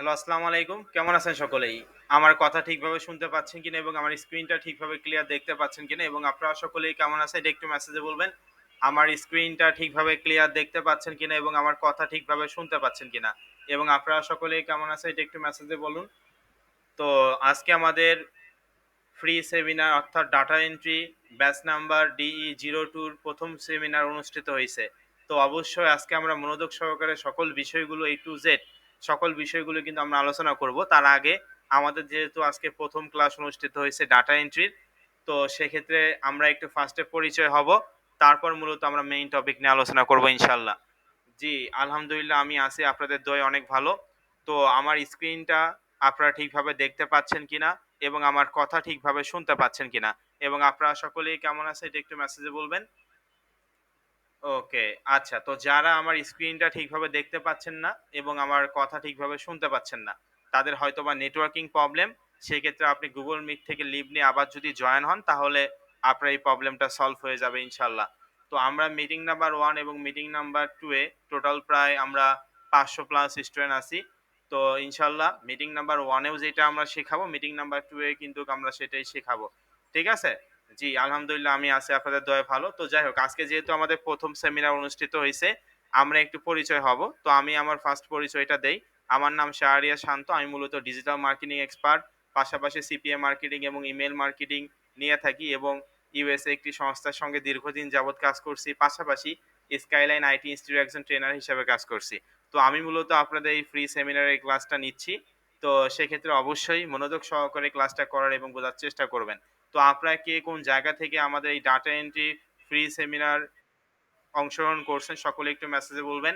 Hello, আসসালামু আলাইকুম। কেমন আছেন সকলেই? আমার কথা ঠিকভাবে শুনতে পাচ্ছেন কিনা এবং আমার স্ক্রিনটা ঠিকভাবে ক্লিয়ার দেখতে পাচ্ছেন কিনা এবং আপনারা সকলেই কেমন আছেন এটা একটু মেসেজে বলবেন। আমার স্ক্রিনটা ঠিকভাবে ক্লিয়ার দেখতে পাচ্ছেন কিনা এবং আমার কথা ঠিকভাবে শুনতে পাচ্ছেন কিনা এবং আপনারা সকলেই কেমন আছেন এটা একটু মেসেজে বলুন। তো আজকে আমাদের ফ্রি সেমিনার অর্থাৎ data entry batch number DE02 র প্রথম সেমিনার অনুষ্ঠিত হয়েছে। তো অবশ্যই আজকে আমরা মনোযোগ সহকারে সকল বিষয়গুলো A to Z সকল বিষয়গুলো কিন্তু আমরা আলোচনা করব। তার আগে আমাদের যেহেতু আজকে প্রথম ক্লাস অনুষ্ঠিত হয়েছে ডাটা এন্ট্রির, তো সেক্ষেত্রে আমরা একটু ফার্স্টে পরিচয় হব। তারপর মূলত আমরা মেইন টপিক নিয়ে আলোচনা করব ইনশাআল্লাহ। জি, আলহামদুলিল্লাহ আমি আছি আপনাদের দয়ায় অনেক ভালো। তো আমার স্ক্রিনটা আপনারা ঠিকভাবে দেখতে পাচ্ছেন কিনা এবং আমার কথা ঠিকভাবে শুনতে পাচ্ছেন কিনা এবং আপনারা সকলেই কেমন আছেন এটা একটু মেসেজে বলবেন। ওকে, আচ্ছা, তো যারা আমার স্ক্রিনটা ঠিকভাবে দেখতে পাচ্ছেন না এবং আমার কথা ঠিকভাবে শুনতে পাচ্ছেন না, তাদের হয়তোবা নেটওয়ার্কিং প্রবলেম। সেক্ষেত্রে আপনি Google Meet থেকে লিভ নিয়ে আবার যদি জয়েন হন তাহলে আপনার এই প্রবলেমটা সলভ হয়ে যাবে ইনশাআল্লাহ। তো আমরা মিটিং নাম্বার 1 এবং মিটিং নাম্বার 2 এ টোটাল প্রায় আমরা 500 প্লাস স্টুডেন্ট আছি। তো ইনশাআল্লাহ মিটিং নাম্বার 1 এও যেটা আমরা শেখাবো, মিটিং নাম্বার 2 এ কিন্তু আমরা সেটাই শেখাবো। ঠিক আছে? জি, আলহামদুলিল্লাহ আমি আছি আপনাদের দয়ায় ভালো। তো যাই হোক, আজকে যেহেতু আমাদের প্রথম সেমিনার অনুষ্ঠিত হইছে, আমরা একটু পরিচয় হব। তো আমি আমার ফার্স্ট পরিচয়টা দেই। আমার নাম শাহরিয়ার শান্ত। আমি মূলত ডিজিটাল মার্কেটিং এক্সপার্ট। পাশাপাশি সিপিএ মার্কেটিং এবং ইমেইল মার্কেটিং নিয়ে থাকি এবং ইউএসএ একটি সংস্থার সঙ্গে দীর্ঘদিন যাবৎ কাজ করছি। পাশাপাশি স্কাইলাইন আইটি ইনস্টিটিউটে একজন ট্রেনার হিসেবে কাজ করছি। তো আমি মূলত আপনাদের এই ফ্রি সেমিনারের ক্লাসটা নিচ্ছি। তো সেক্ষেত্রে অবশ্যই মনোযোগ সহকারে ক্লাসটা করার এবং বোঝার চেষ্টা করবেন। তো আপনারা কে কোন জায়গা থেকে আমাদের এই ডাটা এন্ট্রি ফ্রি সেমিনার অংশগ্রহণ করছেন সকলে একটু মেসেজে বলবেন।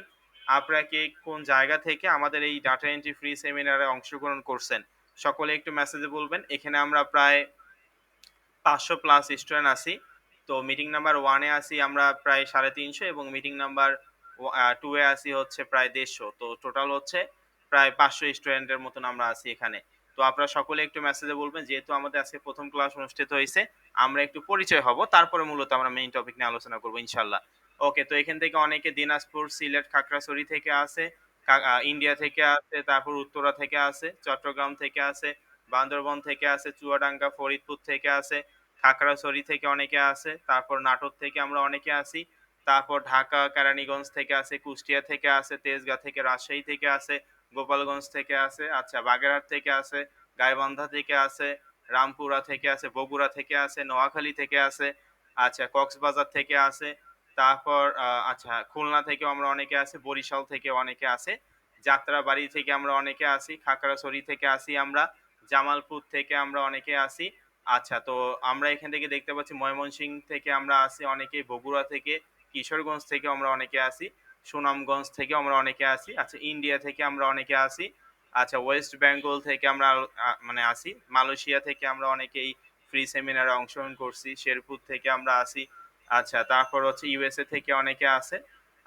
আপনারা কে কোন জায়গা থেকে আমাদের এই ডাটা এন্ট্রি ফ্রি সেমিনারে অংশগ্রহণ করছেন সকলে একটু মেসেজে বলবেন। এখানে আমরা প্রায় 500 প্লাস স্টুডেন্ট আছি। তো মিটিং নাম্বার 1 এ আছি আমরা প্রায় 350 এবং মিটিং নাম্বার 2 এ আছি হচ্ছে প্রায় 150। তো টোটাল হচ্ছে প্রায় 500 স্টুডেন্টের মতন আমরা আছি এখানে। তো আপনারা সকলে একটু মেসেজে বলবেন যেহেতু আমাদের আজকে প্রথম ক্লাস অনুষ্ঠিত হইছে, আমরা একটু পরিচয় হব। তারপরে মূলত আমরা মেইন টপিক নিয়ে আলোচনা করব ইনশাআল্লাহ। ওকে, তো এখান থেকে অনেকে দিনাজপুর, সিলেট, খাগড়াছড়ি থেকে আছে, ইন্ডিয়া থেকে আছে, তারপর উত্তরা থেকে আছে, চট্টগ্রাম থেকে আছে, বান্দরবন থেকে আছে, চুয়াডাঙ্গা, ফরিদপুর থেকে আছে, খাগড়াছড়ি থেকে অনেকে আছে, তারপর নাটোর থেকে আমরা অনেকে আছি, তারপর ঢাকা, কেরানীগঞ্জ থেকে আছে, কুষ্টিয়া থেকে আছে, তেজগাঁ থেকে, রাজশাহী থেকে আছে, গোপালগঞ্জ থেকে আছে, আচ্ছা বাগেরহাট থেকে আছে, গাইবান্ধা থেকে আছে, রামপুরা থেকে আছে, বগুড়া থেকে আছে, নোয়াখালী থেকে আছে, আচ্ছা কক্সবাজার থেকে আছে, তারপর আচ্ছা খুলনা থেকেও আমরা অনেকে আছি, বরিশাল থেকে অনেকে আছে, যাত্রাবাড়ি থেকে আমরা অনেকে আছি, খাগড়াছড়ি থেকে আছি আমরা, জামালপুর থেকে আমরা অনেকে আছি। আচ্ছা, তো আমরা এখান থেকে দেখতে পাচ্ছি ময়মনসিংহ থেকে আমরা আছি অনেকে, বগুড়া থেকে, কিশোরগঞ্জ থেকেও আমরা অনেকে আছি, সুনামগঞ্জ থেকেও আমরা অনেকে আছি। আচ্ছা, ইন্ডিয়া থেকে আমরা অনেকে আছি। আচ্ছা, ওয়েস্ট বেঙ্গল থেকে আমরা মানে আছি। মালয়েশিয়া থেকে আমরা অনেকেই ফ্রি সেমিনারে অংশগ্রহণ করছি। শেরপুর থেকে আমরা আছি। আচ্ছা, তারপর হচ্ছে ইউএসএ থেকে অনেকে আছে।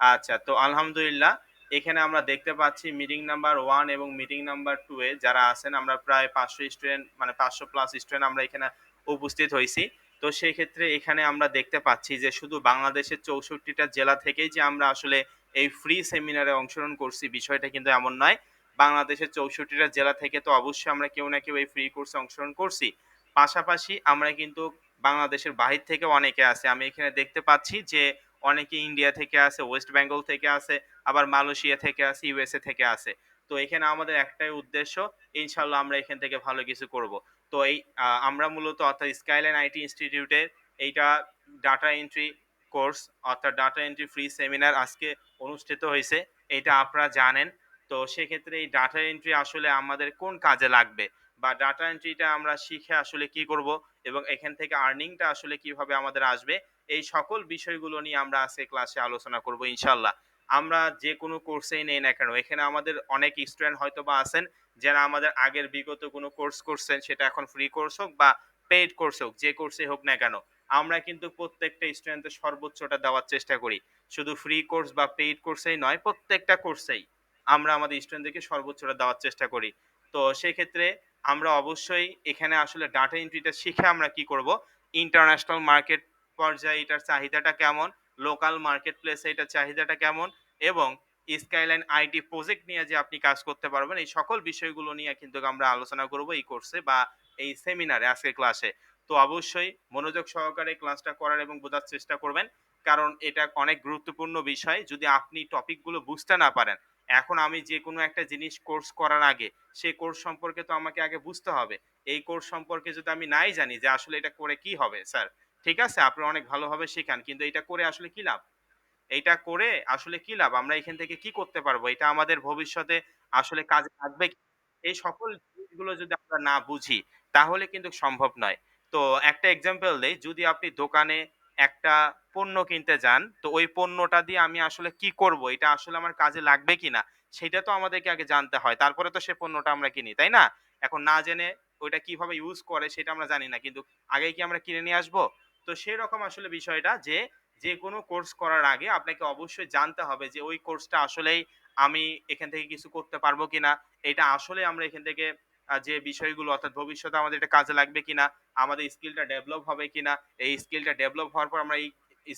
আচ্ছা, তো আলহামদুলিল্লাহ এখানে আমরা দেখতে পাচ্ছি মিটিং নাম্বার 1 এবং মিটিং নাম্বার 2 এ যারা আছেন আমরা প্রায় 500 স্টুডেন্ট মানে 500 প্লাস স্টুডেন্ট আমরা এখানে উপস্থিত হইছি। তো সেই ক্ষেত্রে এখানে আমরা দেখতে পাচ্ছি যে শুধু বাংলাদেশের 64 টা জেলা থেকেই যে আমরা আসলে এই ফ্রি সেমিনারে অংশগ্রহণ করছি বিষয়টা কিন্তু এমন নয়। বাংলাদেশের 64 টা জেলা থেকে তো অবশ্যই আমরা কেউ না কেউ এই ফ্রি কোর্সে অংশগ্রহণ করছি। পাশাপাশি আমরা কিন্তু বাংলাদেশের বাহির থেকেও অনেকে আছে। আমি এখানে দেখতে পাচ্ছি যে অনেকে ইন্ডিয়া থেকে আছে, ওয়েস্ট বেঙ্গল থেকে আছে, আবার মালয়েশিয়া থেকে আছে, ইউএসএ থেকে আছে। তো এখানে আমাদের একটাই উদ্দেশ্য, ইনশাআল্লাহ আমরা এখান থেকে ভালো কিছু করব। তো এই আমরা মূলত অর্থাৎ স্কাইলাইন আইটি ইনস্টিটিউটের এইটা ডাটা এন্ট্রি কোর্স অর্থাৎ ডাটা এন্ট্রি ফ্রি সেমিনার আজকে অনুষ্ঠিত হয়েছে। এটা আপনারা জানেন। তো সেক্ষেত্রে এই ডাটা এন্ট্রি আসলে আমাদের কোন কাজে লাগবে বা ডাটা এন্ট্রিটা আমরা শিখে আসলে কি করব এবং এখান থেকে আর্নিংটা আসলে কিভাবে আমাদের আসবে, এই সকল বিষয়গুলো নিয়ে আমরা আজকে ক্লাসে আলোচনা করব ইনশাআল্লাহ। আমরা যে কোনো কোর্সেই নেই না কেন, এখানে আমাদের অনেক স্টুডেন্ট হয়তোবা আছেন যারা আমাদের আগের বিগত কোনো কোর্স করছেন, সেটা এখন ফ্রি কোর্স হোক বা পেইড কোর্স হোক, যে কোর্সই হোক না কেন, আমরা কিন্তু প্রত্যেকটা স্টুডেন্টের সর্বোচ্চটা দেওয়ার চেষ্টা করি। শুধু ফ্রি কোর্স বা পেইড কোর্সেই নয়, প্রত্যেকটা কোর্সেই আমরা আমাদের স্টুডেন্টদেরকে সর্বোচ্চটা দেওয়ার চেষ্টা করি। তো সেক্ষেত্রে আমরা অবশ্যই এখানে আসলে ডাটা এন্ট্রিটা শিখে আমরা কি করব, ইন্টারন্যাশনাল মার্কেট পর্যায়ে এটার চাহিদাটা কেমন, লোকাল মার্কেট প্লেসে এটার চাহিদাটা কেমন এবং স্কাইলাইন আইটি প্রজেক্ট নিয়ে যে আপনি কাজ করতে পারবেন, এই সকল বিষয়গুলো নিয়ে কিন্তু আমরা আলোচনা করব এই কোর্সে বা এই সেমিনারে, আজকের ক্লাসে। তো অবশ্যই মনোযোগ সহকারে ক্লাসটা করার এবং বোঝার চেষ্টা করবেন। কারণ এটা অনেক গুরুত্বপূর্ণ বিষয়। যদি আপনি টপিকগুলো বুঝতে না পারেন, এখন আমি যেকোনো একটা জিনিস কোর্স করার আগে, সেই কোর্স সম্পর্কে তো আমাকে আগে বুঝতে হবে। এই কোর্স সম্পর্কে যদি আমি নাই জানি যে আসলে এটা করে কি হবে স্যার, ঠিক আছে? আপনি অনেক ভালোভাবে শিখান। কিন্তু এটা করে আসলে কি লাভ? এইটা করে আসলে কি লাভ? আমরা এখান থেকে কি করতে পারবো? এটা আমাদের ভবিষ্যতে আসলে কাজে লাগবে কি? এই সকল জিনিসগুলো যদি আমরা না বুঝি, তাহলে কিন্তু সম্ভব নয়। তো একটা এক্সাম্পল দেই, যদি আপনি দোকানে একটা পণ্য কিনতে যান, তো ওই পণ্যটা দিয়ে আমি আসলে কি করব? এটা আসলে আমার কাজে লাগবে কিনা? সেইটা তো আমাদেরকে আগে জানতে হয়। তারপরে তো সে পণ্যটা আমরা কিনি, তাই না? এখন না জেনে ওইটা কিভাবে ইউজ করে সেটা আমরা জানি না। কিন্তু আগেই কি আমরা কিনে নিয়ে আসবো? তো সেরকম আসলে বিষয়টা, যে যেকোনো কোর্স করার আগে আপনাকে অবশ্যই জানতে হবে যে ওই কোর্সটা আসলেই আমি এখান থেকে কিছু করতে পারবো কিনা, এটা আসলে আমরা এখান থেকে যে বিষয়গুলো, অর্থাৎ ভবিষ্যতে আমাদের এটা কাজে লাগবে কিনা, আমাদের স্কিলটা ডেভেলপ হবে কিনা, এই স্কিলটা ডেভেলপ হওয়ার পর আমরা এই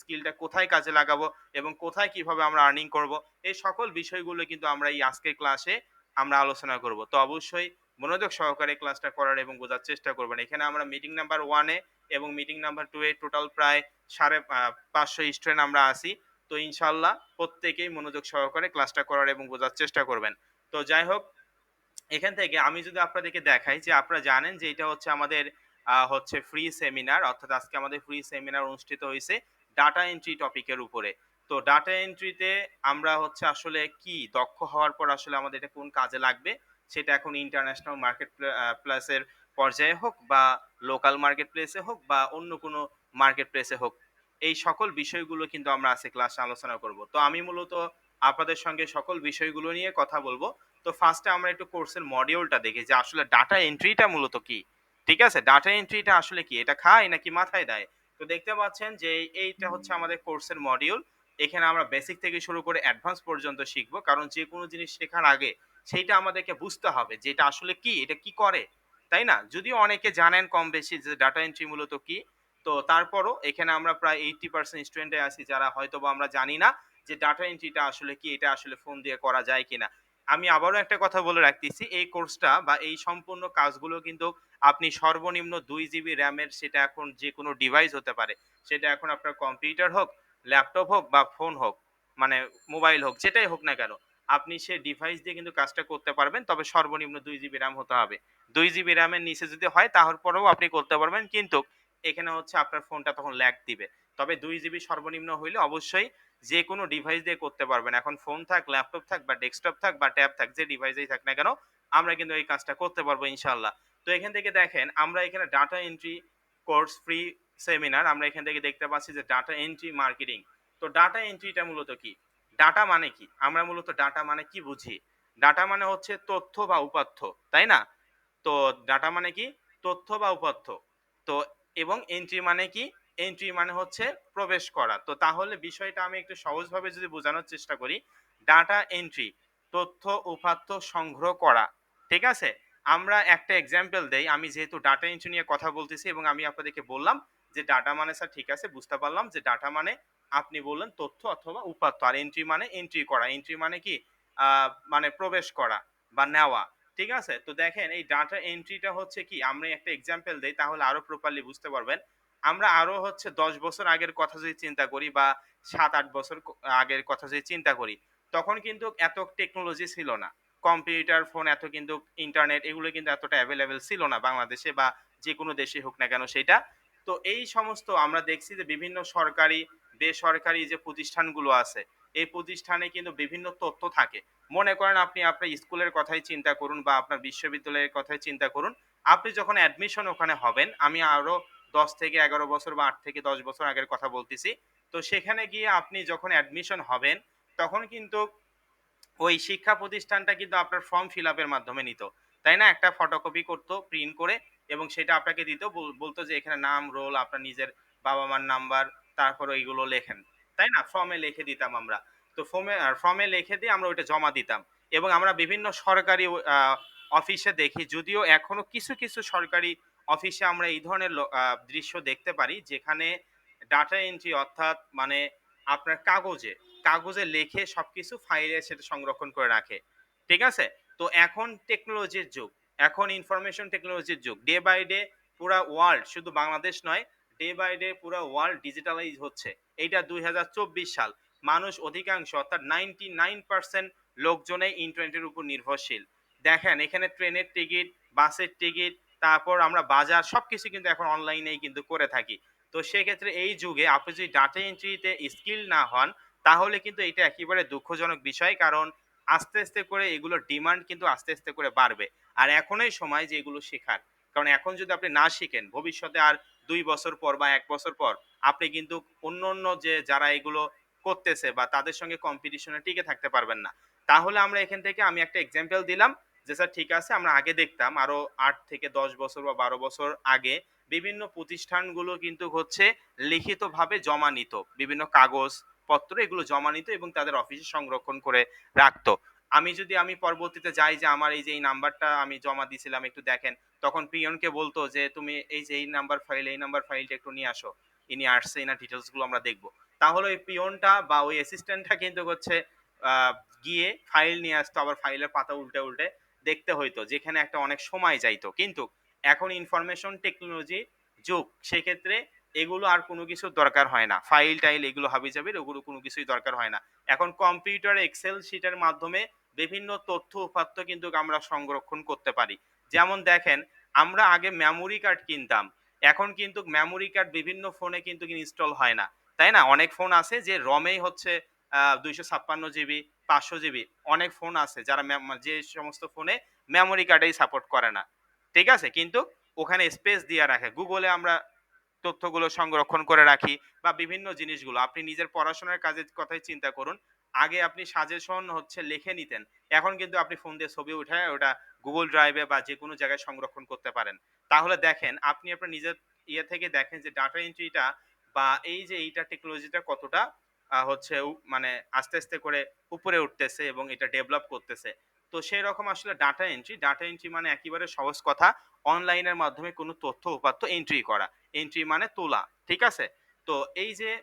স্কিলটা কোথায় কাজে লাগাবো এবং কোথায় কিভাবে আমরা আর্নিং করব, এই সকল বিষয়গুলো কিন্তু আমরা এই আজকের ক্লাসে আমরা আলোচনা করব। তো অবশ্যই মনোযোগ সহকারে ক্লাসটা করার এবং বোঝার চেষ্টা করবেন। এখানে আমরা মিটিং নাম্বার 1 এ এবং মিটিং নাম্বার 2 এ টোটাল প্রায় 550 স্টুডেন্ট আমরা আছি। তো ইনশাআল্লাহ প্রত্যেকেই মনোযোগ সহকারে ক্লাসটা করার এবং বোঝার চেষ্টা করবেন। তো যাই হোক, এখান থেকে আমি যদি আপনাদেরকে দেখাই যে আপনারা জানেন যে এটা হচ্ছে আমাদের হচ্ছে ফ্রি সেমিনার, অর্থাৎ আজকে আমাদের ফ্রি সেমিনার অনুষ্ঠিত হইছে ডাটা এন্ট্রি টপিকের উপরে। তো ডাটা এন্ট্রিতে আমরা হচ্ছে আসলে কি দক্ষ হওয়ার পর আসলে আমাদের এটা কোন কাজে লাগবে, সেটা এখন ইন্টারন্যাশনাল মার্কেট প্লেসের পর্যায়ে হোক বা লোকাল মার্কেট প্লেসে হোক বা অন্য কোনো মার্কেট প্লেসে হোক, এই সকল বিষয়গুলো কিন্তু আমরা আজকে ক্লাসে আলোচনা করব। তো আমি মূলত আপনাদের সঙ্গে সকল বিষয়গুলো নিয়ে কথা বলবো। তো ফার্স্টে আমরা একটু কোর্সের মডিউলটা দেখি যে আসলে ডাটা এন্ট্রিটা মূলত কি। ঠিক আছে? ডাটা এন্ট্রিটা আসলে কি? এটা খায় নাকি মাথায় দেয়? তো দেখতে পাচ্ছেন যে এইটা হচ্ছে আমাদের কোর্সের মডিউল। এখানে আমরা বেসিক থেকে শুরু করে অ্যাডভান্স পর্যন্ত শিখবো। কারণ যেকোনো জিনিস শেখার আগে সেইটা আমাদেরকে বুঝতে হবে যে এটা আসলে কি? এটা কি করে? তাই না? যদিও অনেকে জানেন কম বেশি যে ডাটা এন্ট্রি মূলত কি। তো তারপরও এখানে আমরা প্রায় 80% স্টুডেন্টই আছি যারা হয়তোবা আমরা জানি না যে ডাটা এন্ট্রিটা আসলে কি? এটা আসলে ফোন দিয়ে করা যায় কিনা? আমি আবারও একটা কথা বলে রাখতেছি, এই কোর্সটা বা এই সম্পূর্ণ কাজগুলো কিন্তু আপনি সর্বনিম্ন 2 জিবি র‍্যামের, সেটা এখন যেকোনো ডিভাইস হতে পারে। সেটা এখন আপনার কম্পিউটার হোক, ল্যাপটপ হোক বা ফোন হোক, মানে মোবাইল হোক, যেটাই হোক না কেন, আপনি সেই ডিভাইস দিয়ে কিন্তু কাজটা করতে পারবেন। তবে সর্বনিম্ন 2 জিবি র‍্যাম হতে হবে। 2 জিবি র‍্যামের নিচে যদি হয় তারপরেও আপনি করতে পারবেন। কিন্তু এখানে হচ্ছে আপনার ফোনটা তখন ল্যাগ দিবে। তবে 2 জিবি সর্বনিম্ন হইলে অবশ্যই যেকোনো ডিভাইস দিয়ে করতে পারবেন। এখন ফোন থাক, ল্যাপটপ থাক বা ডেস্কটপ থাক বা ট্যাব থাক, যে ডিভাইসেই থাক না কেন, আমরা কিন্তু এই কাজটা করতে পারবো ইনশাআল্লাহ। তো এখান থেকে দেখেন আমরা এখানে data entry course free seminar, আমরা এখান থেকে দেখতে পাচ্ছি যে ডাটা এন্ট্রি মার্কেটিং। তো ডাটা এন্ট্রিটা মূলত কি? ডাটা মানে কি? আমরা মূলত ডাটা মানে কি বুঝি? ডাটা মানে হচ্ছে তথ্য বা উপাত্ত, তাই না? তো ডাটা মানে কি? তথ্য বা উপাত্ত। তো এবং এন্ট্রি মানে কি? এন্ট্রি মানে হচ্ছে প্রবেশ করা। তো তাহলে বিষয়টা আমি একটু সহজভাবে যদি বোঝানোর চেষ্টা করি, ডাটা এন্ট্রি তথ্য উপাত্ত সংগ্রহ করা। ঠিক আছে? আমরা একটা এক্সাম্পল দেই। আমি যেহেতু ডাটা এন্ট্রি নিয়ে কথা বলতেছি এবং আমি আপনাদেরকে বললাম যে ডাটা মানে স্যার ঠিক আছে বুঝতে পারলাম যে ডাটা মানে আপনি বললেন তথ্য অথবা উপাত্ত। আর এন্ট্রি মানে এন্ট্রি করা। এন্ট্রি মানে কি? আ মানে প্রবেশ করা বা নেওয়া। ঠিক আছে? তো দেখেন এই ডাটা এন্ট্রিটা হচ্ছে কি, আমরা একটা এক্সাম্পল দেই তাহলে আরো প্রপারলি বুঝতে পারবেন। আমরা আরো হচ্ছে ১০ বছর আগের কথা যদি চিন্তা করি বা ৭-৮ বছর আগের কথা যদি চিন্তা করি, তখন কিন্তু এত টেকনোলজি ছিল না। কম্পিউটার, ফোন, এত কিন্তু ইন্টারনেট এগুলো কিন্তু এতটা এভেইলেবল ছিল না বাংলাদেশে বা যেকোনো দেশেই হোক না কেন সেইটা। তো এই সমস্ত আমরা দেখছি যে বিভিন্ন সরকারি, বেসরকারি যে প্রতিষ্ঠানগুলো আছে, এই প্রতিষ্ঠানে কিন্তু বিভিন্ন তথ্য থাকে। মনে করেন আপনি আপনার স্কুলের কথাই চিন্তা করুন বা আপনার বিশ্ববিদ্যালয়ের কথাই চিন্তা করুন। আপনি যখন অ্যাডমিশন ওখানে হবেন, আমি আরো ১০ থেকে ১১ বছর বা ৮ থেকে ১০ বছর আগের কথা বলতেছি। তো সেখানে গিয়ে আপনি যখন অ্যাডমিশন হবেন, তখন কিন্তু ওই শিক্ষা প্রতিষ্ঠানটা কিন্তু আপনার ফর্ম ফিল আপের মাধ্যমে নিত। তাই না? একটা ফটোকপি করত প্রিন্ট করে এবং সেটা আপনাকে দিত। বলত যে এখানে নাম, রোল, আপনার নিজের বাবা-মার নাম্বার, তারপরে এগুলো লেখেন। তাই না? ফর্মে লিখে দিতাম আমরা। তো ফর্মে লিখে দিয়ে আমরা ওইটা জমা দিতাম। এবং আমরা বিভিন্ন সরকারি অফিসে দেখি, যদিও এখনো কিছু, কিছু সরকারি অফিসে আমরা এই ধরনের দৃশ্য দেখতে পারি যেখানে ডাটা এন্ট্রি, অর্থাৎ মানে আপনার কাগজে কাগজে লেখে সবকিছু ফাইলে সেটা সংরক্ষণ করে রাখে। ঠিক আছে? তো এখন টেকনোলজির যুগ, এখন ইনফরমেশন টেকনোলজির যুগ। ডে বাই ডে পুরা ওয়ার্ল্ড, শুধু বাংলাদেশ নয়, ডে বাই ডে পুরা ওয়ার্ল্ড ডিজিটালাইজ হচ্ছে। এইটা ২০২৪ সাল। মানুষ অধিকাংশ অর্থাৎ 99% লোকজনেই ইন্টারনেটের উপর নির্ভরশীল। দেখেন এখানে ট্রেনের টিকিট, বাসের টিকিট, তারপর আমরা বাজার সবকিছু কিন্তু এখন অনলাইনেই কিন্তু করে থাকি। তো সেক্ষেত্রে এই যুগে আপনি যদি ডাটা এন্ট্রিতে স্কিল না হন, তাহলে কিন্তু এটা একেবারে দুঃখজনক বিষয়। কারণ আস্তে, আস্তে করে এগুলোর ডিমান্ড কিন্তু আস্তে, আস্তে করে বাড়বে। আর এখনই সময় যে এগুলো শেখার। কারণ এখন যদি আপনি না শিখেন, ভবিষ্যতে আর ২ বছর পর বা ১ বছর পর আপনি কিন্তু অন্যান্য যে যারা এগুলো করতেছে বা তাদের সঙ্গে কম্পিটিশন এ টিকে থাকতে পারবেন না। তাহলে আমরা এখান থেকে আমি একটা এক্সাম্পল দিলাম যে স্যার ঠিক আছে, আমরা আগে দেখতাম আরো ৮ থেকে ১০ বছর বা ১২ বছর আগে বিভিন্ন প্রতিষ্ঠানগুলো কিন্তু হচ্ছে লিখিতভাবে জমা নিত। বিভিন্ন কাগজপত্র এগুলো জমা নিত এবং তাদের অফিসে সংরক্ষণ করে রাখতো। আমি পরবর্তীতে যাই যে আমার এই যে এই নাম্বারটা আমি জমা দিছিলাম একটু দেখেন। তখন পিয়নকে বলতো যে তুমি এই যে এই নাম্বার ফাইল, এই নাম্বার ফাইলটা একটু নিয়ে আসো। ইনি আসছে, এনার ডিটেইলস গুলো আমরা দেখব। তাহলে ওই পিয়নটা বা ওই অ্যাসিস্ট্যান্টটা কিন্তু হচ্ছে আ গিয়ে ফাইল নিয়ে আসতো, আবার ফাইলের পাতা উল্টে, উল্টে দেখতে হইতো। যেখানে একটা অনেক সময় যাইতো। কিন্তু এখন ইনফরমেশন টেকনোলজি যুগ। সেক্ষেত্রে এগুলো আর কোনো কিছুর দরকার হয় না। ফাইল-টাইল এগুলো হাবিজাবির ওগুলো কোনো কিছুই দরকার হয় না। এখন কম্পিউটার এক্সেল শিটের মাধ্যমে বিভিন্ন তথ্য-উপাত্ত কিন্তু আমরা সংরক্ষণ করতে পারি। যেমন দেখেন, আমরা আগে মেমোরি কার্ড কিনতাম। এখন কিন্তু মেমোরি কার্ড বিভিন্ন ফোনে কিন্তু ইনস্টল হয় না। তাই না? অনেক ফোন আছে যে রমেই হচ্ছে ২৫৬ জিবি, ৫০০ জিবি। অনেক ফোন আছে যারা যে সমস্ত ফোনে মেমোরি কার্ডই সাপোর্ট করে না। ঠিক আছে? কিন্তু ওখানে স্পেস দিয়ে রাখে। গুগলে আমরা তথ্যগুলো সংরক্ষণ করে রাখি বা বিভিন্ন জিনিসগুলো। আপনি নিজের পড়াশোনার কাজের কথাই চিন্তা করুন। আগে আপনি সাজেশন হচ্ছে লিখে নিতেন। এখন কিন্তু আপনি ফোন দিয়ে ছবি উঠায় ওটা Google Drive এ বা যেকোনো জায়গায় সংরক্ষণ করতে পারেন। তাহলে দেখেন আপনি আপনার নিজের ইয়ে থেকে দেখেন যে ডাটা এন্ট্রিটা বা এই যে এইটা টেকনোলজিটা কতটা হচ্ছে মানে আস্তে, আস্তে করে উপরে উঠতেছে এবং এটা ডেভেলপ করতেছে। তো সেরকম আসলে ডাটা এন্ট্রি মানে একেবারে সহজ কথা অনলাইনের মাধ্যমে কোনো তথ্য উপাত্ত এন্ট্রি করা। এন্ট্রি মানে তোলা। ঠিক আছে? তো এই যে এই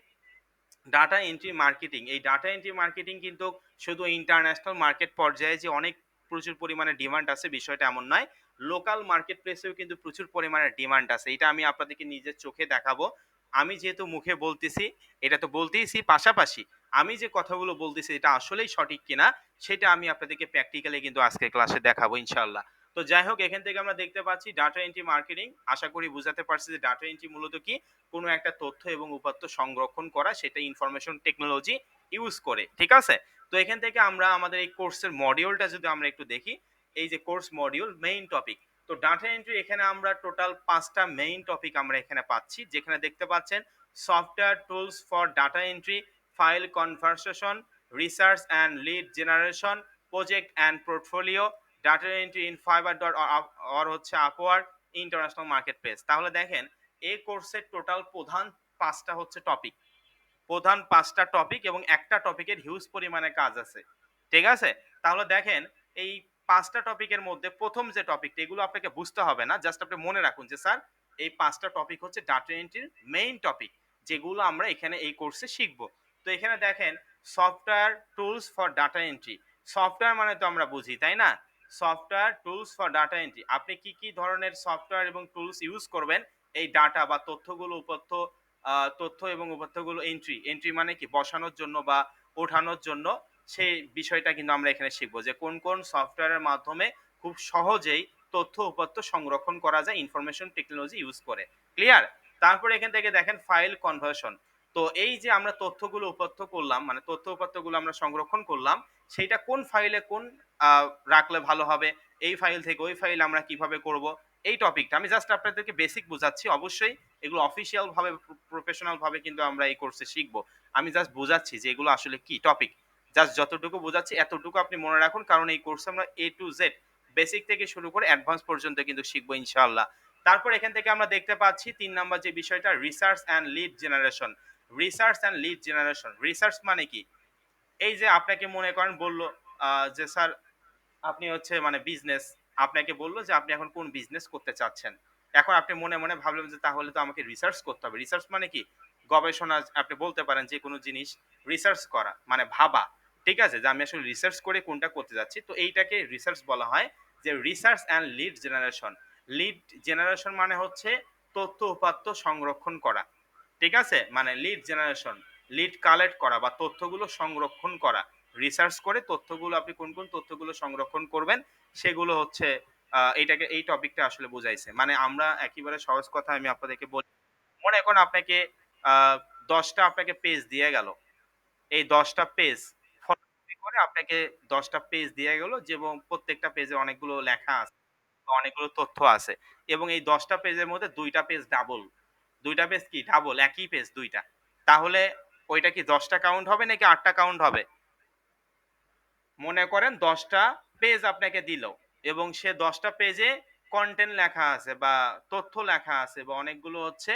ডাটা এন্ট্রি মার্কেটিং কিন্তু শুধু ইন্টারন্যাশনাল মার্কেট পর্যায়ে যে অনেক প্রচুর পরিমাণে ডিমান্ড আছে বিষয়টা এমন নয়। লোকাল মার্কেট প্লেসেও কিন্তু প্রচুর পরিমাণে ডিমান্ড আছে। এটা আমি আপনাদেরকে নিজের চোখে দেখাবো। আমি যেহেতু মুখে বলতেছি, এটা তো বলতেইছি, পাশাপাশি আমি যে কথাগুলো বলতেছি এটা আসলেই সঠিক কিনা সেটা আমি আপনাদেরকে প্র্যাকটিক্যালি কিন্তু আজকের ক্লাসে দেখাবো ইনশাআল্লাহ। তো যাই হোক, এখান থেকে আমরা দেখতে পাচ্ছি ডাটা এন্ট্রি মার্কেটিং। আশা করি বুঝাতে পারছি যে ডাটা এন্ট্রি মূলত কি? কোনো একটা তথ্য এবং উপাত্ত সংরক্ষণ করা, সেটা ইনফরমেশন টেকনোলজি ইউজ করে। ঠিক আছে? তো এখান থেকে আমরা আমাদের এই কোর্সের মডিউলটা যদি আমরা একটু দেখি, এই যে কোর্স মডিউল মেইন টপিক। তো ডাটা এন্ট্রি এখানে আমরা টোটাল ৫ টা মেইন টপিক আমরা এখানে পাচ্ছি। যেখানে দেখতে পাচ্ছেন software tools for data entry, file conversation, research and lead generation, project and portfolio, data entry in fibre dot or হচ্ছে আপওয়ার্ক, ইন্টারন্যাশনাল মার্কেট প্লেস। তাহলে দেখেন এই কোর্সের টোটাল প্রধান ৫ টা হচ্ছে টপিক। প্রধান ৫ টা টপিক এবং একটা টপিকের হিউজ পরিমাণে কাজ আছে। ঠিক আছে? তাহলে দেখেন এই ৫ টা টপিকের মধ্যে ১ম যে টপিকটা এগুলো আপনাকে বুঝতে হবে না। জাস্ট আপনি মনে রাখুন যে স্যার এই ৫ টা টপিক হচ্ছে ডাটা এন্ট্রির মেইন টপিক। যেগুলো আমরা এখানে এই কোর্সে শিখব। তো এখানে দেখেন software tools for data entry. Software মানে তো আমরা বুঝি, তাই না? Software tools for data entry. আপনি কি, কি ধরনের সফটওয়্যার এবং টুলস ইউজ করবেন এই ডাটা বা তথ্য এবং উপাত্তগুলো এন্ট্রি মানে কি বসানোর জন্য বা ওঠানোর জন্য, সেই বিষয়টা কিন্তু আমরা এখানে শিখবো যে কোন কোন সফটওয়্যারের মাধ্যমে খুব সহজেই তথ্য উপাত্ত সংরক্ষণ করা যায় ইনফরমেশন টেকনোলজি ইউজ করে। ক্লিয়ার? তারপরে এখান থেকে দেখেন ফাইল কনভার্সন। তো এই যে আমরা তথ্যগুলো উপাত্ত করলাম, মানে তথ্য উপাত্তগুলো আমরা সংরক্ষণ করলাম, সেইটা কোন ফাইলে কোন রাখলে ভালো হবে, এই ফাইল থেকে ওই ফাইল আমরা কিভাবে করব, এই টপিকটা আমি জাস্ট আপনাদেরকে বেসিক বোঝাচ্ছি। অবশ্যই এগুলো অফিসিয়াল ভাবে প্রফেশনাল ভাবে কিন্তু আমরা এই কোর্সে শিখবো। আমি জাস্ট বোঝাচ্ছি যে এগুলো আসলে কি টপিক। জাস্ট যতটুকু বোঝাচ্ছি এতটুকু আপনি মনে রাখুন, কারণ এই কোর্সে আমরা এ টু জেড বেসিক থেকে শুরু করে অ্যাডভান্স পর্যন্ত কিন্তু শিখবো ইনশাআল্লাহ। তারপর এখান থেকে আমরা দেখতে পাচ্ছি ৩ নাম্বার যে বিষয়টা research and lead generation. Research মানে কি? এই যে আপনাকে মনে করেন বলল যে স্যার আপনি হচ্ছে মানে বিজনেস, আপনাকে বলল যে আপনি এখন কোন বিজনেস করতে চাচ্ছেন। এখন আপনি মনে, মনে ভাবলেন যে তাহলে তো আমাকে রিসার্চ করতে হবে। রিসার্চ মানে কি? গবেষণা আপনি বলতে পারেন যে কোনো জিনিস রিসার্চ করা মানে ভাবা। ঠিক আছে? যে আমি আসলে রিসার্চ করে কোনটা করতে যাচ্ছি। তো এইটাকে রিসার্চ বলা হয় যে research and lead generation. Lead generation মানে হচ্ছে তথ্য উপাত্ত সংরক্ষণ করা। ঠিক আছে? মানে লিড জেনারেশন, লিড কালেক্ট করা বা তথ্যগুলো সংরক্ষণ করা। রিসার্চ করে তথ্যগুলো আপনি কোন তথ্যগুলো সংরক্ষণ করবেন সেগুলো হচ্ছে এইটাকে এই টপিকটা আসলে বুঝাইছে। মানে আমরা একেবারে সহজ কথায় আমি আপনাদেরকে বলি। মনে করেন আপনাকে আ ১০ টা আপনাকে পেজ দিয়ে গেল। এই ১০ টা পেজ ফটোকপি করে আপনাকে ১০ টা পেজ দিয়ে গেল এবং প্রত্যেকটা পেজে অনেকগুলো লেখা আছে, অনেকগুলো তথ্য আছে এবং এই ১০ টা পেজের মধ্যে ২ টা পেজ ডাবল। ২ টা পেজ কি ডাবল একই পেজ ২ টা। তাহলে ওইটা কি ১০ টা কাউন্ট হবে নাকি ৮ টা কাউন্ট হবে? মনে করেন ১০ টা পেজ আপনাকে দিল এবং সে ১০ টা পেজে কনটেন্ট লেখা আছে বা তথ্য লেখা আছে বা অনেকগুলো হচ্ছে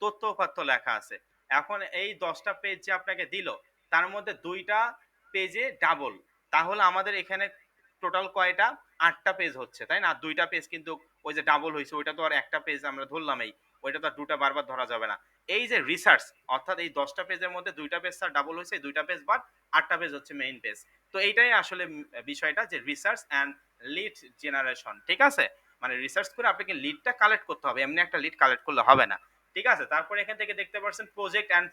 তথ্য উপাত্ত লেখা আছে। এখন এই ১০ টা পেজ যে আপনাকে দিল, তার মধ্যে ২ টা পেজে ডাবল। তাহলে আমাদের এখানে টোটাল কয়টা? ৮ টা পেজ হচ্ছে, তাই না? আর ২ টা পেজ কিন্তু ওই যে ডাবল হইছে ওইটা তো আর একটা পেজ আমরা ধরলামই। ওইটা তো আর ২ টা বারবার ধরা যাবে না। এই যে রিসার্চ অর্থাৎ এই ১০ টা পেজের মধ্যে ২ টা পেজ স্যার ডাবল হইছে, ২ টা পেজ বাদ ৮ টা পেজ হচ্ছে মেইন পেজ। তো এইটাই আসলে বিষয়টা যে রিসার্চ অ্যান্ড লিড জেনারেশন। ঠিক আছে? মানে রিসার্চ করে আপনাকে লিডটা কালেক্ট করতে হবে। এমনি একটা লিড কালেক্ট করলে হবে না। ঠিক আছে? তারপরে এখান থেকে দেখতে পাচ্ছেন প্রজেক্ট অ্যান্ড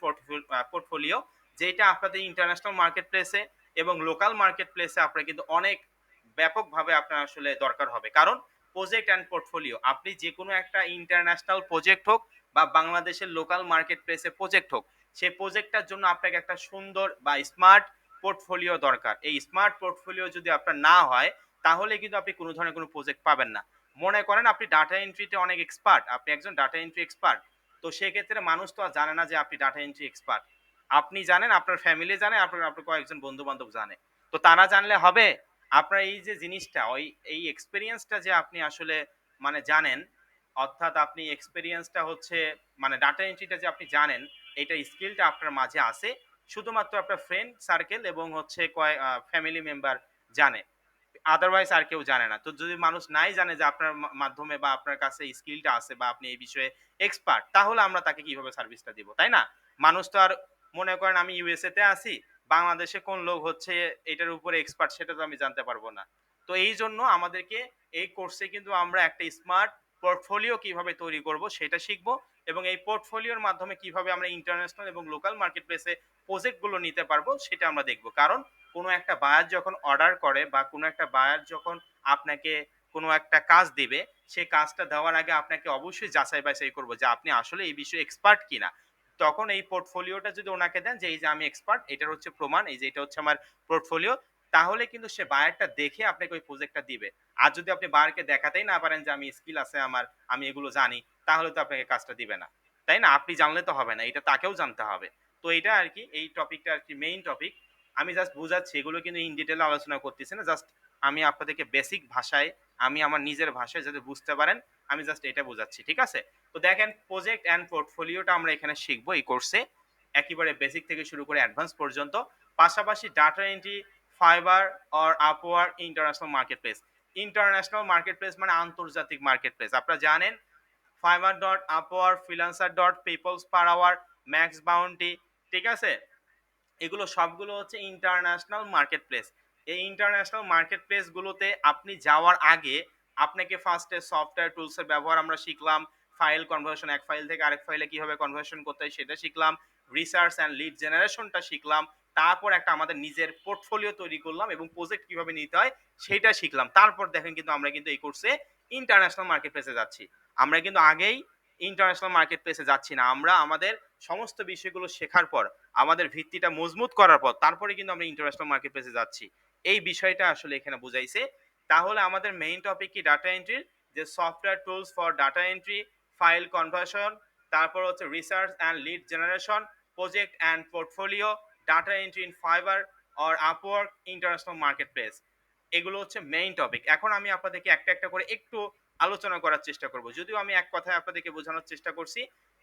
পোর্টফোলিও যেটা আপনাদের ইন্টারন্যাশনাল মার্কেট প্লেসে এবং লোকাল মার্কেট প্লেসে আপনার কিন্তু অনেক ব্যাপকভাবে আপনার আসলে দরকার হবে। কারণ প্রজেক্ট অ্যান্ড পোর্টফোলিও আপনি যেকোনো একটা ইন্টারন্যাশনাল প্রজেক্ট হোক বা বাংলাদেশের লোকাল মার্কেট প্লেসে প্রজেক্ট হোক, সেই প্রজেক্টটার জন্য আপনাকে একটা সুন্দর বা স্মার্ট পোর্টফোলিও দরকার। এই স্মার্ট পোর্টফোলিও যদি আপনার না হয়, তাহলে কিন্তু আপনি কোনো ধরনের কোনো প্রজেক্ট পাবেন না। মনে করেন আপনি ডাটা এন্ট্রিতে অনেক এক্সপার্ট, আপনি একজন ডাটা এন্ট্রি এক্সপার্ট। তো সেক্ষেত্রে মানুষ তো আর জানে না যে আপনি ডাটা এন্ট্রি এক্সপার্ট। আপনি জানেন, আপনার ফ্যামিলি জানে, আপনার কয়েকজন বন্ধু-বান্ধব জানে। তো তারা জানলে হবে? আপনার এই যে জিনিসটা এই এক্সপেরিয়েন্সটা যে আপনি আসলে মানে জানেন, অর্থাৎ আপনি এক্সপেরিয়েন্সটা হচ্ছে মানে ডাটা এন্ট্রিটা যে আপনি জানেন, এইটার স্কিলটা আপনার মাঝে আছে। শুধুমাত্র আপনার ফ্রেন্ড সার্কেল এবং হচ্ছে ফ্যামিলি মেম্বার জানে। আদারওয়াইজ আর কেউ জানে না। তো যদি মানুষ নাই জানে যে আপনার মাধ্যমে বা আপনার কাছে এই স্কিলটা আছে বা আপনি এই বিষয়ে এক্সপার্ট, তাহলে আমরা তাকে কিভাবে সার্ভিসটা দিব, তাই না? মানুষ তো আর মনে করেন আমি ইউএসএ তে আছি, বাংলাদেশে কোন লোক হচ্ছে এটার উপরে এক্সপার্ট সেটা তো আমি জানতে পারব না। তো এইজন্য আমাদেরকে এই কোর্সে কিন্তু আমরা একটা স্মার্ট পোর্টফোলিও কিভাবে তৈরি করব সেটা শিখব এবং এই পোর্টফোলিওর মাধ্যমে কিভাবে আমরা ইন্টারন্যাশনাল এবং লোকাল মার্কেট প্লেসে প্রজেক্ট গুলো নিতে পারবো সেটা আমরা দেখব। কারণ কোনো একটা বায়ার যখন অর্ডার করে বা কোনো একটা বায়ার যখন আপনাকে কোনো একটা কাজ দিবে, সেই কাজটা দেওয়ার আগে আপনাকে অবশ্যই যাচাই-বাছাই করব যে আপনি আসলে এই বিষয়ে এক্সপার্ট কিনা। তখন এই পোর্টফোলিওটা যদি ওনাকে দেন যে এই যে আমি এক্সপার্ট, এটার হচ্ছে প্রমাণ, এই যে এটা হচ্ছে আমার পোর্টফোলিও, তাহলে কিন্তু সে বায়ারটা দেখে আপনাকে ওই প্রজেক্টটা দিবে। আর যদি আপনি বায়ারকে দেখাতেই না পারেন যে আমি স্কিল আছে আমার, আমি এগুলো জানি, তাহলে তো আপনাকে কাজটা দিবে না। তাই না? আপনি জানলে তো হবে না, এটা তাকেও জানতে হবে। তো এইটা আরকি, এই টপিকটা আরকি মেইন টপিক। আমি জাস্ট বুঝাচ্ছি, এগুলো কিন্তু ইন ডিটেইল আলোচনা করতেছি না। জাস্ট আমি আপনাদেরকে বেসিক ভাষায়, আমি আমার নিজের ভাষায় যাতে বুঝতে পারেন, আমি জাস্ট এটা বোঝাচ্ছি। ঠিক আছে? তো দেখেন প্রজেক্ট অ্যান্ড পোর্টফোলিওটা আমরা এখানে শিখবো এই কোর্সে। একেবারে বেসিক থেকে শুরু করে অ্যাডভান্স পর্যন্ত। পাশাপাশি data entry, Fiverr or Upwork international market place. International market place মানে আন্তর্জাতিক মার্কেট প্লেস। আপনারা জানেন Fiverr dot Upwork, freelancer dot peoples per hour, max bounty, ঠিক আছে? এগুলো সবগুলো হচ্ছে ইন্টারন্যাশনাল মার্কেট প্লেস। এই ইন্টারন্যাশনাল মার্কেট প্লেস গুলোতে আপনি যাওয়ার আগে আপনাকে ফার্স্টে সফটওয়্যার টুলস এর ব্যবহার আমরা শিখলাম। ফাইল কনভার্সন, এক ফাইল থেকে আরেক ফাইলে কিভাবে কনভার্সন করতে হয় সেটা শিখলাম। রিসার্চ অ্যান্ড লিড জেনারেশনটা শিখলাম। তারপর একটা আমাদের নিজের পোর্টফোলিও তৈরি করলাম এবং প্রজেক্ট কিভাবে নিতে হয় সেটা শিখলাম। তারপর দেখেন কিন্তু আমরা কিন্তু এই কোর্সে ইন্টারন্যাশনাল মার্কেট প্লেসে যাচ্ছি। আমরা কিন্তু আগেই ইন্টারন্যাশনাল মার্কেট প্লেসে যাচ্ছি না। আমরা আমাদের সমস্ত বিষয়গুলো শেখার পর, আমাদের ভিত্তিটা মজবুত করার পর তারপরে কিন্তু আমরা ইন্টারন্যাশনাল মার্কেট প্লেসে যাচ্ছি। এই বিষয়টা আসলে এখানে বুঝাইছে। তাহলে আমাদের মেইন টপিক কি ডাটা এন্ট্রির, যে software tools for data entry, file conversion, তারপর হচ্ছে research and lead generation, project and portfolio, data entry in fibre or Upwork, international market place. এগুলো হচ্ছে মেইন টপিক। এখন আমি আপনাদেরকে একটা একটা করে একটু আলোচনা করার চেষ্টা করব। যদিও আমি এক কথায় আপনাদেরকে বোঝানোর চেষ্টা করছি,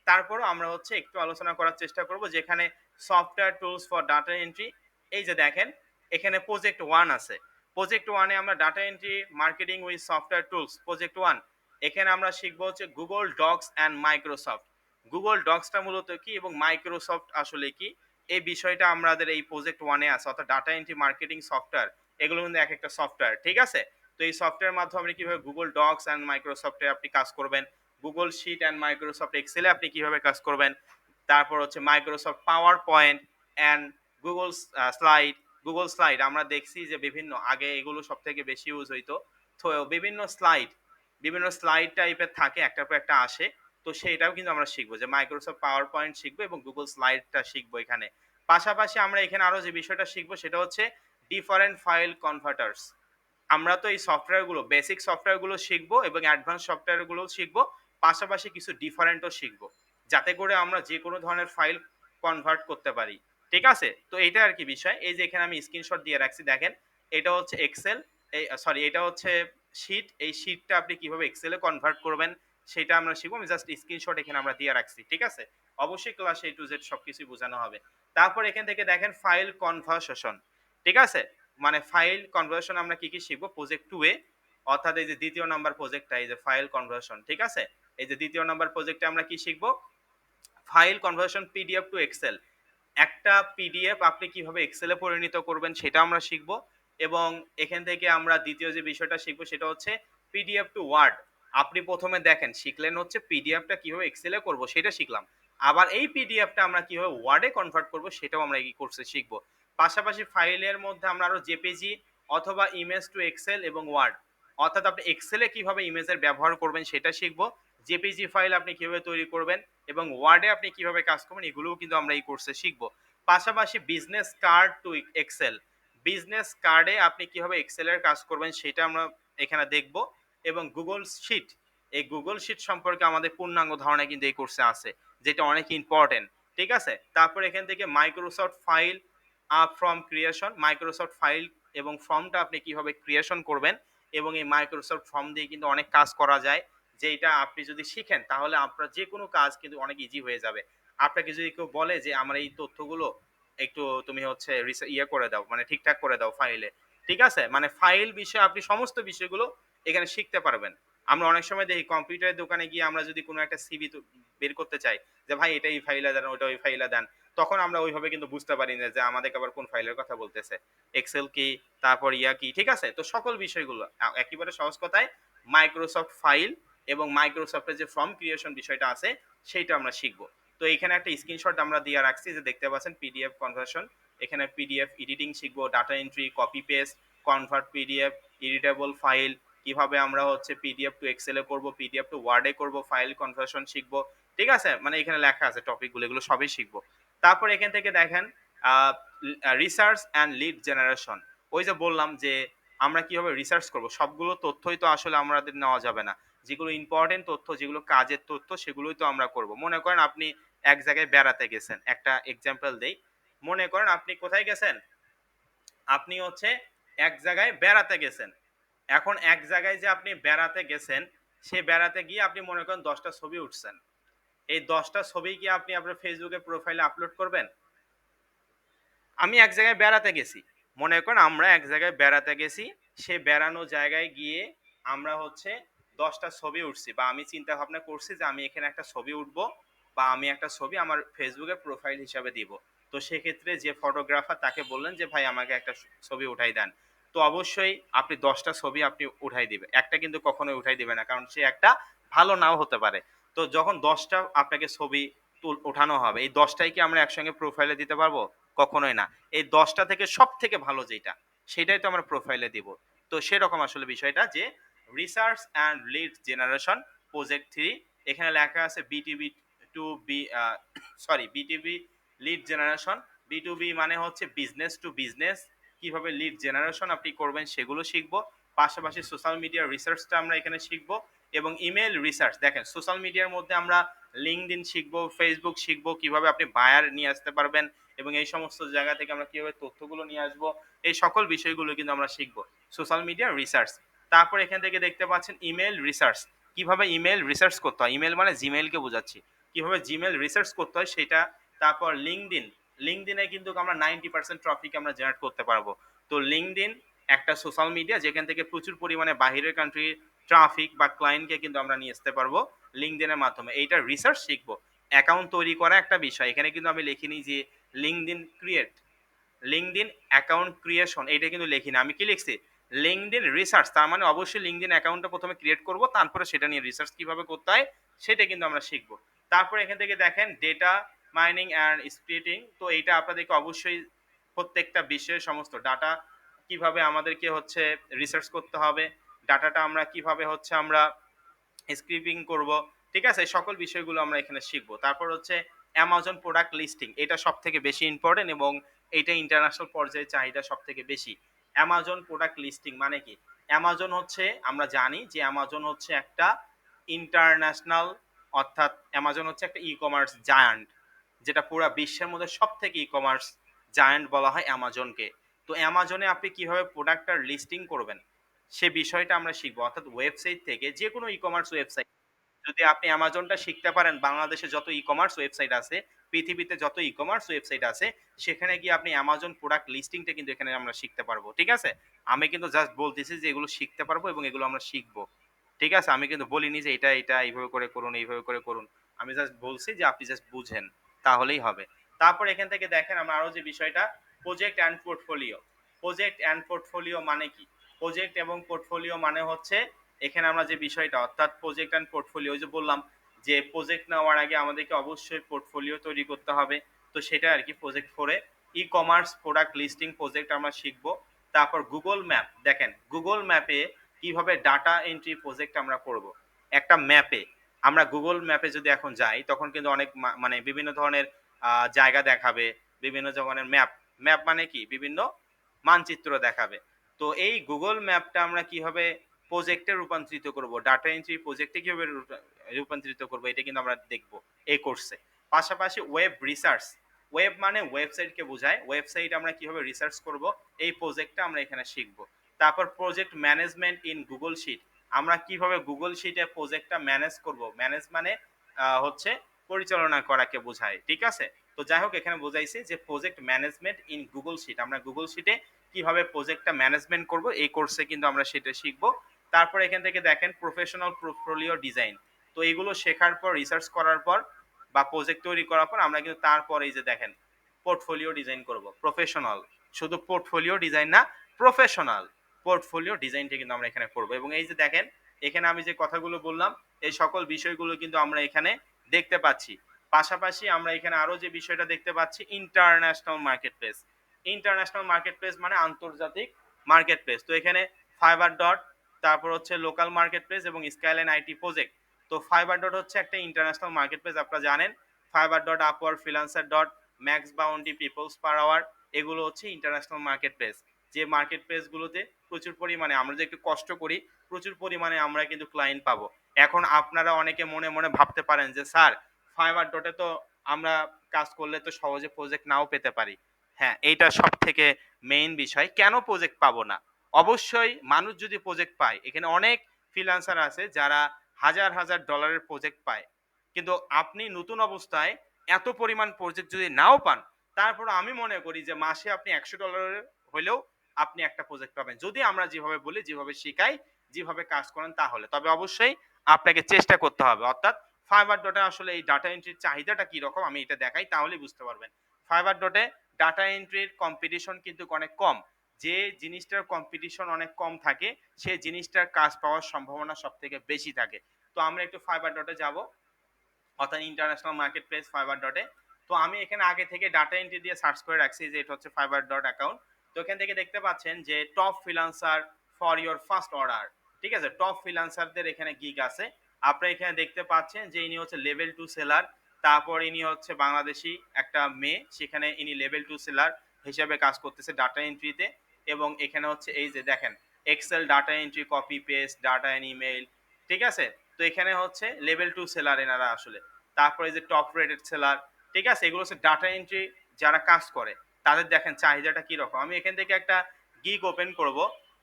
তারপরও আমরা হচ্ছে একটু আলোচনা করার চেষ্টা করব যেখানে software tools for data entry, এই যে দেখেন এখানে প্রজেক্ট 1 আছে। প্রজেক্ট 1 এ আমরা data entry marketing with software tools project 1, এখানে আমরা শিখব হচ্ছে Google docs and Microsoft. Google ডক্সটা মূলত কি এবং মাইক্রোসফট আসলে কি, এই বিষয়টা আমাদের এই প্রজেক্ট 1 এ আছে, অর্থাৎ ডাটা এন্ট্রি মার্কেটিং সফটওয়্যার। এগুলো কিন্তু একেকটা সফটওয়্যার, ঠিক আছে? তো এই সফটওয়্যারের মাধ্যমে আপনি কিভাবে গুগল ডক্স অ্যান্ড মাইক্রোসফটে আপনি কাজ করবেন, গুগল শিট অ্যান্ড মাইক্রোসফট এক্সেলে আপনি কিভাবে কাজ করবেন, তারপর হচ্ছে Microsoft power point and Google Google slide আমরা দেখছি যে বিভিন্ন আগে এগুলো সবথেকে বেশি ইউজ হইতো। তো বিভিন্ন স্লাইড টাইপের থাকে, একটার পর একটা আসে। তো সেইটাও কিন্তু আমরা শিখবো যে মাইক্রোসফট পাওয়ার পয়েন্ট শিখবো এবং গুগল স্লাইডটা শিখবো এখানে। পাশাপাশি আমরা এখানে আরো যে বিষয়টা শিখবো সেটা হচ্ছে ডিফারেন্ট ফাইল কনভার্টার্স। আমরা তো এই সফটওয়্যারগুলো, বেসিক সফটওয়্যারগুলো শিখবো এবং অ্যাডভান্স সফটওয়্যারগুলোও শিখবো। পাশাপাশি কিছু ডিফারেন্টও শিখবো। যাতে করে আমরা যেকোনো ধরনের ফাইল কনভার্ট করতে পারি। ঠিক আছে? তো এইটা আরকি বিষয়। এই যে এখানে আমি স্ক্রিনশট দিয়ে রাখছি দেখেন। এটা হচ্ছে এক্সেল, এটা হচ্ছে শিট। এই শিটটা আপনি কিভাবে এক্সেলে কনভার্ট করবেন সেটা আমরা শিখবো। আমি জাস্ট স্ক্রিনশট এখানে আমরা দিয়ে রাখছি। ঠিক আছে? অবশ্যই ক্লাস A to Z সবকিছুই বোঝানো হবে। তারপর এখান থেকে দেখেন ফাইল কনভার্সেশন। ঠিক আছে? মানে ফাইল কনভার্সন আমরা কি শিখবো প্রজেক্ট 2 এ, অর্থাৎ এই যে দ্বিতীয় নাম্বার প্রজেক্টটা, এই যে ফাইল কনভার্সন। ঠিক আছে? এই যে দ্বিতীয় নাম্বার প্রজেক্টে আমরা কি শিখবো? File conversion PDF to Excel. একটা পিডিএফ আপনি কিভাবে এক্সেলে পরিণত করবেন সেটা আমরা শিখব। এবং এখান থেকে আমরা দ্বিতীয় যে বিষয়টা শিখবো সেটা হচ্ছে পিডিএফ টু ওয়ার্ড। আপনি প্রথমে দেখেন শিখলেন হচ্ছে পিডিএফটা কিভাবে এক্সেলে করব সেটা শিখলাম। আবার এই পিডিএফটা আমরা কিভাবে ওয়ার্ডে কনভার্ট করব সেটাও আমরা এই কোর্সে শিখব। পাশাপাশি ফাইলের মধ্যে আমরা আরো জেপিজি অথবা ইমেজ টু এক্সেল এবং ওয়ার্ড, অর্থাৎ আপনি এক্সেলে কিভাবে ইমেজের ব্যবহার করবেন সেটা শিখব। জেপিজি ফাইল আপনি কিভাবে তৈরি করবেন এবং ওয়ার্ডে আপনি কিভাবে কাজ করবেন এগুলোও কিন্তু আমরা এই কোর্সে শিখব। পাশাপাশি business card to Excel, business কার্ডে আপনি কিভাবে এক্সেলের কাজ করবেন সেটা আমরা এখানে দেখব। এবং গুগল শিট, এই গুগল শিট সম্পর্কে আমাদের পূর্ণাঙ্গ ধারণা কিন্তু এই কোর্সে আছে, যেটা অনেক ইম্পর্টেন্ট। ঠিক আছে? তারপর এখান থেকে Microsoft file from creation, Microsoft file এবং ফর্মটা আপনি কিভাবে ক্রিয়েশন করবেন এবং এই মাইক্রোসফট ফর্ম দিয়ে কিন্তু অনেক কাজ করা যায়, যেটা আপনি যদি শিখেন তাহলে আপনার যে কোনো কাজ কিন্তু অনেক ইজি হয়ে যাবে। আপনাকে যদি কেউ বলে যে আমার এই তথ্যগুলো একটু তুমি হচ্ছে ইয়ে করে দাও, মানে ঠিকঠাক করে দাও ফাইলে। ঠিক আছে? মানে ফাইল বিষয়ে আপনি সমস্ত বিষয়গুলো এখানে শিখতে পারবেন। আমরা অনেক সময় দেখি কম্পিউটারের দোকানে গিয়ে আমরা যদি কোনো একটা সিভি বের করতে চাই যে ভাই এটা এই ফাইলে দেন, ওটা ওই ফাইলে দেন। তখন আমরা ওইভাবে কিন্তু বুঝতে পারি না যে আমাদেরকে আবার কোন ফাইলের কথা বলতেছে। এক্সেল কি, তারপর ইয়া কি, ঠিক আছে? তো সকল বিষয়গুলো একেবারে সহজ কথায় মাইক্রোসফট ফাইল এবং মাইক্রোসফটের যে ফর্ম ক্রিয়েশন বিষয়টা আছে সেইটা আমরা শিখবো। তো এখানে একটা স্ক্রিনশট আমরা দিয়ে রাখছি যে দেখতে পাচ্ছেন পিডিএফ কনভার্সন। এখানে পিডিএফ এডিটিং শিখবো, data entry, copy paste, convert PDF, editable file, কিভাবে আমরা হচ্ছে পিডিএফ টু এক্সেলে করব, পিডিএফ টু ওয়ার্ডে করব, ফাইল কনভার্সন শিখবো। ঠিক আছে? মানে এখানে লেখা আছে টপিকগুলো, এগুলো সবই শিখবো। তারপর এখান থেকে দেখেন রিসার্চ অ্যান্ড লিড জেনারেশন। ওই যে বললাম যে আমরা কিভাবে রিসার্চ করব, সবগুলো তথ্যই তো আসলে আমাদের নেওয়া যাবে না। যেগুলো ইম্পর্টেন্ট তথ্য, যেগুলো কাজের তথ্য সেগুলোই তো আমরা করব। মনে করেন আপনি এক জায়গায় বেড়াতে গেছেন, একটা এক্সাম্পল দেই। মনে করেন আপনি কোথায় গেছেন, আপনি হচ্ছে এক জায়গায় বেড়াতে গেছেন। এখন এক জায়গায় যে আপনি বেড়াতে গেছেন, সে বেড়াতে গিয়ে আপনি মনে করেন 10টা ছবি উঠছেন। এই 10টা ছবি কি আপনি আপনার ফেসবুকে প্রোফাইলে আপলোড করবেন? আমি এক জায়গায় বেড়াতে গেছি। মনে করেন আমরা এক জায়গায় বেড়াতে গেছি। সে বেড়ানো জায়গায় গিয়ে আমরা হচ্ছে 10টা ছবি উঠছি, বা আমি চিন্তা ভাবনা করছি যে আমি এখানে একটা ছবি উঠবো, বা আমি একটা ছবি আমার ফেসবুকে প্রোফাইল হিসাবে দিব। তো সেক্ষেত্রে যে ফটোগ্রাফার তাকে বললেন যে ভাই আমাকে একটা ছবি উঠাই দেন। তো অবশ্যই আপনি 10টা ছবি আপনি উঠাই দিবেন। একটা কিন্তু কখনোই উঠাই দিবে না। কারণ সে একটা ভালো নাও হতে পারে। তো যখন 10টা আপনাকে ছবি ওঠানো হবে, এই 10টাই কি আমরা একসঙ্গে প্রোফাইলে দিতে পারবো? কখনোই না। এই 10টা থেকে সবথেকে ভালো যেইটা, সেটাই তো আমরা প্রোফাইলে দিব। তো সেরকম আসলে বিষয়টা যে research and lead generation project 3, এখানে লেখা আছে BTB to B BTB lead generation. বি2বি মানে হচ্ছে বিজনেস টু বিজনেস, কিভাবে লিড জেনারেশন আপনি করবেন সেগুলো শিখবো। পাশাপাশি সোশ্যাল মিডিয়া রিসার্চটা আমরা এখানে শিখবো এবং ইমেল রিসার্চ। দেখেন সোশ্যাল মিডিয়ার মধ্যে আমরা লিঙ্কডইন শিখবো, ফেসবুক শিখবো, কিভাবে আপনি বায়ার নিয়ে আসতে পারবেন এবং এই সমস্ত জায়গা থেকে আমরা কিভাবে তথ্যগুলো নিয়ে আসবো, এই সকল বিষয়গুলো কিন্তু আমরা শিখবো সোশ্যাল মিডিয়া রিসার্চ। তারপর এখান থেকে দেখতে পাচ্ছেন ইমেল রিসার্চ, কিভাবে ইমেল রিসার্চ করতে হয়, ইমেল মানে জিমেইলকে বোঝাচ্ছি, কিভাবে জিমেইল রিসার্চ করতে হয় সেটা। তারপর লিঙ্কডইন, লিঙ্কডইনে কিন্তু আমরা 90% ট্রাফিক আমরা জেনারেট করতে পারবো। তো লিঙ্কডইন একটা সোশ্যাল মিডিয়া যেখান থেকে প্রচুর পরিমাণে বাহিরের কান্ট্রি ট্রাফিক বা ক্লায়েন্টকে কিন্তু আমরা নিয়ে আসতে পারবো লিঙ্কডইনের মাধ্যমে, এইটা রিসার্চ শিখবো। অ্যাকাউন্ট তৈরি করা একটা বিষয়। এখানে কিন্তু আমি লিখিনি যে LinkedIn create, LinkedIn account creation এইটা কিন্তু লিখিনি। আমি কি লিখছি? LinkedIn research. তার মানে অবশ্যই লিঙ্কডইন অ্যাকাউন্টটা ১ম এ ক্রিয়েট করব, তারপরে সেটা নিয়ে রিসার্চ কিভাবে করতে হয় সেটা কিন্তু আমরা শিখব। তারপরে এখান থেকে দেখেন ডেটা মাইনিং অ্যান্ড স্প্লিটিং। তো এইটা আপনাদেরকে অবশ্যই প্রত্যেকটা বিষয়ের সমস্ত ডাটা কিভাবে আমাদেরকে হচ্ছে রিসার্চ করতে হবে, ডাটাটা আমরা কিভাবে হচ্ছে আমরা স্ক্রিপিং করব, ঠিক আছে? এই সকল বিষয়গুলো আমরা এখানে শিখব। তারপর হচ্ছে অ্যামাজন প্রোডাক্ট লিস্টিং, এটা সবথেকে বেশি ইম্পোর্টেন্ট এবং এইটা ইন্টারন্যাশনাল পর্যায়ে চাহিদা সবথেকে বেশি। অ্যামাজন প্রোডাক্ট লিস্টিং মানে কি? অ্যামাজন হচ্ছে, আমরা জানি যে অ্যামাজন হচ্ছে একটা ইন্টারন্যাশনাল, অর্থাৎ অ্যামাজন হচ্ছে একটা ই-কমার্স জায়ান্ট, যেটা পুরা বিশ্বের মধ্যে সবথেকে ই-কমার্স জায়ান্ট বলা হয় অ্যামাজনকে। তো অ্যামাজনে আপনি কিভাবে প্রোডাক্টটার লিস্টিং করবেন সে বিষয়টা আমরা শিখব। অর্থাৎ ওয়েবসাইট থেকে যেকোনো ই-কমার্স ওয়েবসাইট, যদি আপনি অ্যামাজনটা শিখতে পারেন, বাংলাদেশে যত ই-কমার্স ওয়েবসাইট আছে, পৃথিবীতে যত ই-কমার্স ওয়েবসাইট আছে, সেখানে গিয়ে আপনি অ্যামাজন প্রোডাক্ট লিস্টিংটা কিন্তু এখানে আমরা শিখতে পারবো। ঠিক আছে? আমি কিন্তু জাস্ট বলতেছি যে এগুলো শিখতে পারবো এবং এগুলো আমরা শিখবো। ঠিক আছে? আমি কিন্তু বলিনি যে এটা এইভাবে করে করুন, এইভাবে করে করুন। আমি জাস্ট বলছি যে আপনি জাস্ট বুঝেন, তাহলেই হবে। তারপর এখান থেকে দেখেন আমরা আরো যে বিষয়টা, project and portfolio. Project and portfolio মানে কি? প্রজেক্ট এবং পোর্টফোলিও মানে হচ্ছে এখানে আমরা যে বিষয়টা, অর্থাৎ প্রজেক্ট অ্যান্ড পোর্টফোলিও, যে বললাম যে প্রজেক্ট নেওয়ার আগে আমাদেরকে অবশ্যই পোর্টফোলিও তৈরি করতে হবে। তো সেটা আর কি প্রজেক্ট 4 এ e commerce product listing project আমরা শিখব। তারপর গুগল ম্যাপ, দেখেন গুগল ম্যাপে কিভাবে ডাটা এন্ট্রি প্রজেক্ট আমরা করব। একটা ম্যাপে, আমরা গুগল ম্যাপে যদি এখন যাই তখন কিন্তু অনেক মানে বিভিন্ন ধরনের জায়গা দেখাবে, বিভিন্ন ধরনের ম্যাপ, ম্যাপ মানে কি বিভিন্ন মানচিত্র দেখাবে। তো এই গুগল ম্যাপটা আমরা কিভাবে প্রজেক্টে রূপান্তরিত করব, ডাটা এন্ট্রি প্রজেক্টে কিভাবে রূপান্তরিত করব, এটা কিন্তু আমরা দেখব এই কোর্সে। পাশাপাশি ওয়েব রিসার্চ, ওয়েব মানে ওয়েবসাইটকে বোঝায়, ওয়েবসাইট আমরা কিভাবে রিসার্চ করব এই প্রজেক্টটা আমরা এখানে শিখব। তারপর project management in Google sheet, আমরা কিভাবে গুগল শিটে প্রজেক্টটা ম্যানেজ করব, ম্যানেজ মানে হচ্ছে পরিচালনা করাকে বোঝায়। ঠিক আছে? তো যাই হোক, এখানে বোঝাইছি যে project management in Google sheet, আমরা গুগল শিটে কিভাবে প্রজেক্টটা ম্যানেজমেন্ট করব এই কোর্সে কিন্তু আমরা সেটা শিখব। তারপর এখান থেকে দেখেন প্রফেশনাল পোর্টফোলিও ডিজাইন। তো এগুলো শেখার পর, রিসার্চ করার পর বা প্রজেক্ট তৈরি করার পর আমরা কিন্তু তারপর এই যে দেখেন পোর্টফোলিও ডিজাইন করব। প্রফেশনাল, শুধু পোর্টফোলিও ডিজাইন না, প্রফেশনাল পোর্টফোলিও ডিজাইনটা কিন্তু আমরা এখানে করব। এবং এই যে দেখেন এখানে আমি যে কথাগুলো বললাম এই সকল বিষয়গুলো কিন্তু আমরা এখানে দেখতে পাচ্ছি। পাশাপাশি আমরা এখানে আরো যে বিষয়টা দেখতে পাচ্ছি, international market place. International market place মানে আন্তর্জাতিক মার্কেট প্লেস। তো এখানে ফাইবার ডট, তারপর হচ্ছে লোকাল মার্কেট প্লেস এবং স্কাইলাইন আইটি প্রজেক্ট। তো ফাইবার ডট হচ্ছে একটা ইন্টারন্যাশনাল মার্কেট প্লেস, আপনারা জানেন। Fiverr dot, Upwork, freelancer dot, max bounty, peoples per hour, এগুলো হচ্ছে ইন্টারন্যাশনাল মার্কেট প্লেস। যে মার্কেট প্লেস গুলোতে প্রচুর পরিমাণে আমরা যে একটু কষ্ট করি, প্রচুর পরিমাণে আমরা কিন্তু ক্লায়েন্ট পাবো। এখন আপনারা অনেকে মনে মনে ভাবতে পারেন যে স্যার ফাইবার ডটে তো আমরা কাজ করলে তো সহজে প্রজেক্ট নাও পেতে পারি। হ্যাঁ, এইটা সব থেকে মেইন বিষয়, কেন প্রজেক্ট পাবো না? অবশ্যই মানুষ যদি প্রজেক্ট পায়, এখানে অনেক ফ্রিল্যান্সার আছে যারা হাজার হাজার ডলারের প্রজেক্ট পায়, কিন্তু আপনি নতুন অবস্থায় এত পরিমাণ প্রজেক্ট যদি নাও পান, তারপর আমি মনে করি যে মাসে আপনি $100 হলেও আপনি একটা প্রজেক্ট পাবেন, যদি আমরা যেভাবে বলি, যেভাবে শিখাই, যেভাবে কাজ করেন তাহলে। তবে অবশ্যই আপনাকে চেষ্টা করতে হবে। অর্থাৎ ফাইবার ডটে আসলে এই ডাটা এন্ট্রির চাহিদাটা কি রকম আমি এটা দেখাই, তাহলেই বুঝতে পারবেন। ফাইবার ডটে ডাটা এন্ট্রির কম্পিটিশন কিন্তু অনেক কম। যে জিনিসটার কম্পিটিশন অনেক কম থাকে সেই জিনিসটার কাজ পাওয়ার সম্ভাবনা সব থেকে বেশি থাকে। তো আমরা একটু ফাইবার ডটে যাব, অর্থাৎ ইন্টারন্যাশনাল মার্কেট প্লেস ফাইবার ডটে। তো আমি এখানে আগে থেকে ডাটা এন্ট্রি দিয়ে সার্চ করে রাখছি যে এটা হচ্ছে ফাইবার ডট অ্যাকাউন্ট। তো এখান থেকে দেখতে পাচ্ছেন যে top freelancer for your first order. ঠিক আছে? টপ ফ্রিল্যান্সারদের এখানে গিগ আছে। আপনারা এখানে দেখতে পাচ্ছেন যে ইনি হচ্ছে লেভেল 2 সেলার। তারপর ইনি হচ্ছে বাংলাদেশি একটা মেয়ে, সেখানে ইনি লেভেল 2 সেলার হিসেবে কাজ করতেছে ডাটা এন্ট্রিতে। এবং এখানে হচ্ছে এই যে দেখেন Excel data entry, copy paste, data and email. ঠিক আছে? তো এখানে হচ্ছে লেভেল 2 সেলার এনারা আসলে। তারপরে যে টপ রেটেড সেলার, ঠিক আছে? এগুলো হচ্ছে ডাটা এন্ট্রি যারা কাজ করে তাদের দেখেন চাহিদাটা কি রকম। আমি এখান থেকে একটা গিগ ওপেন করব,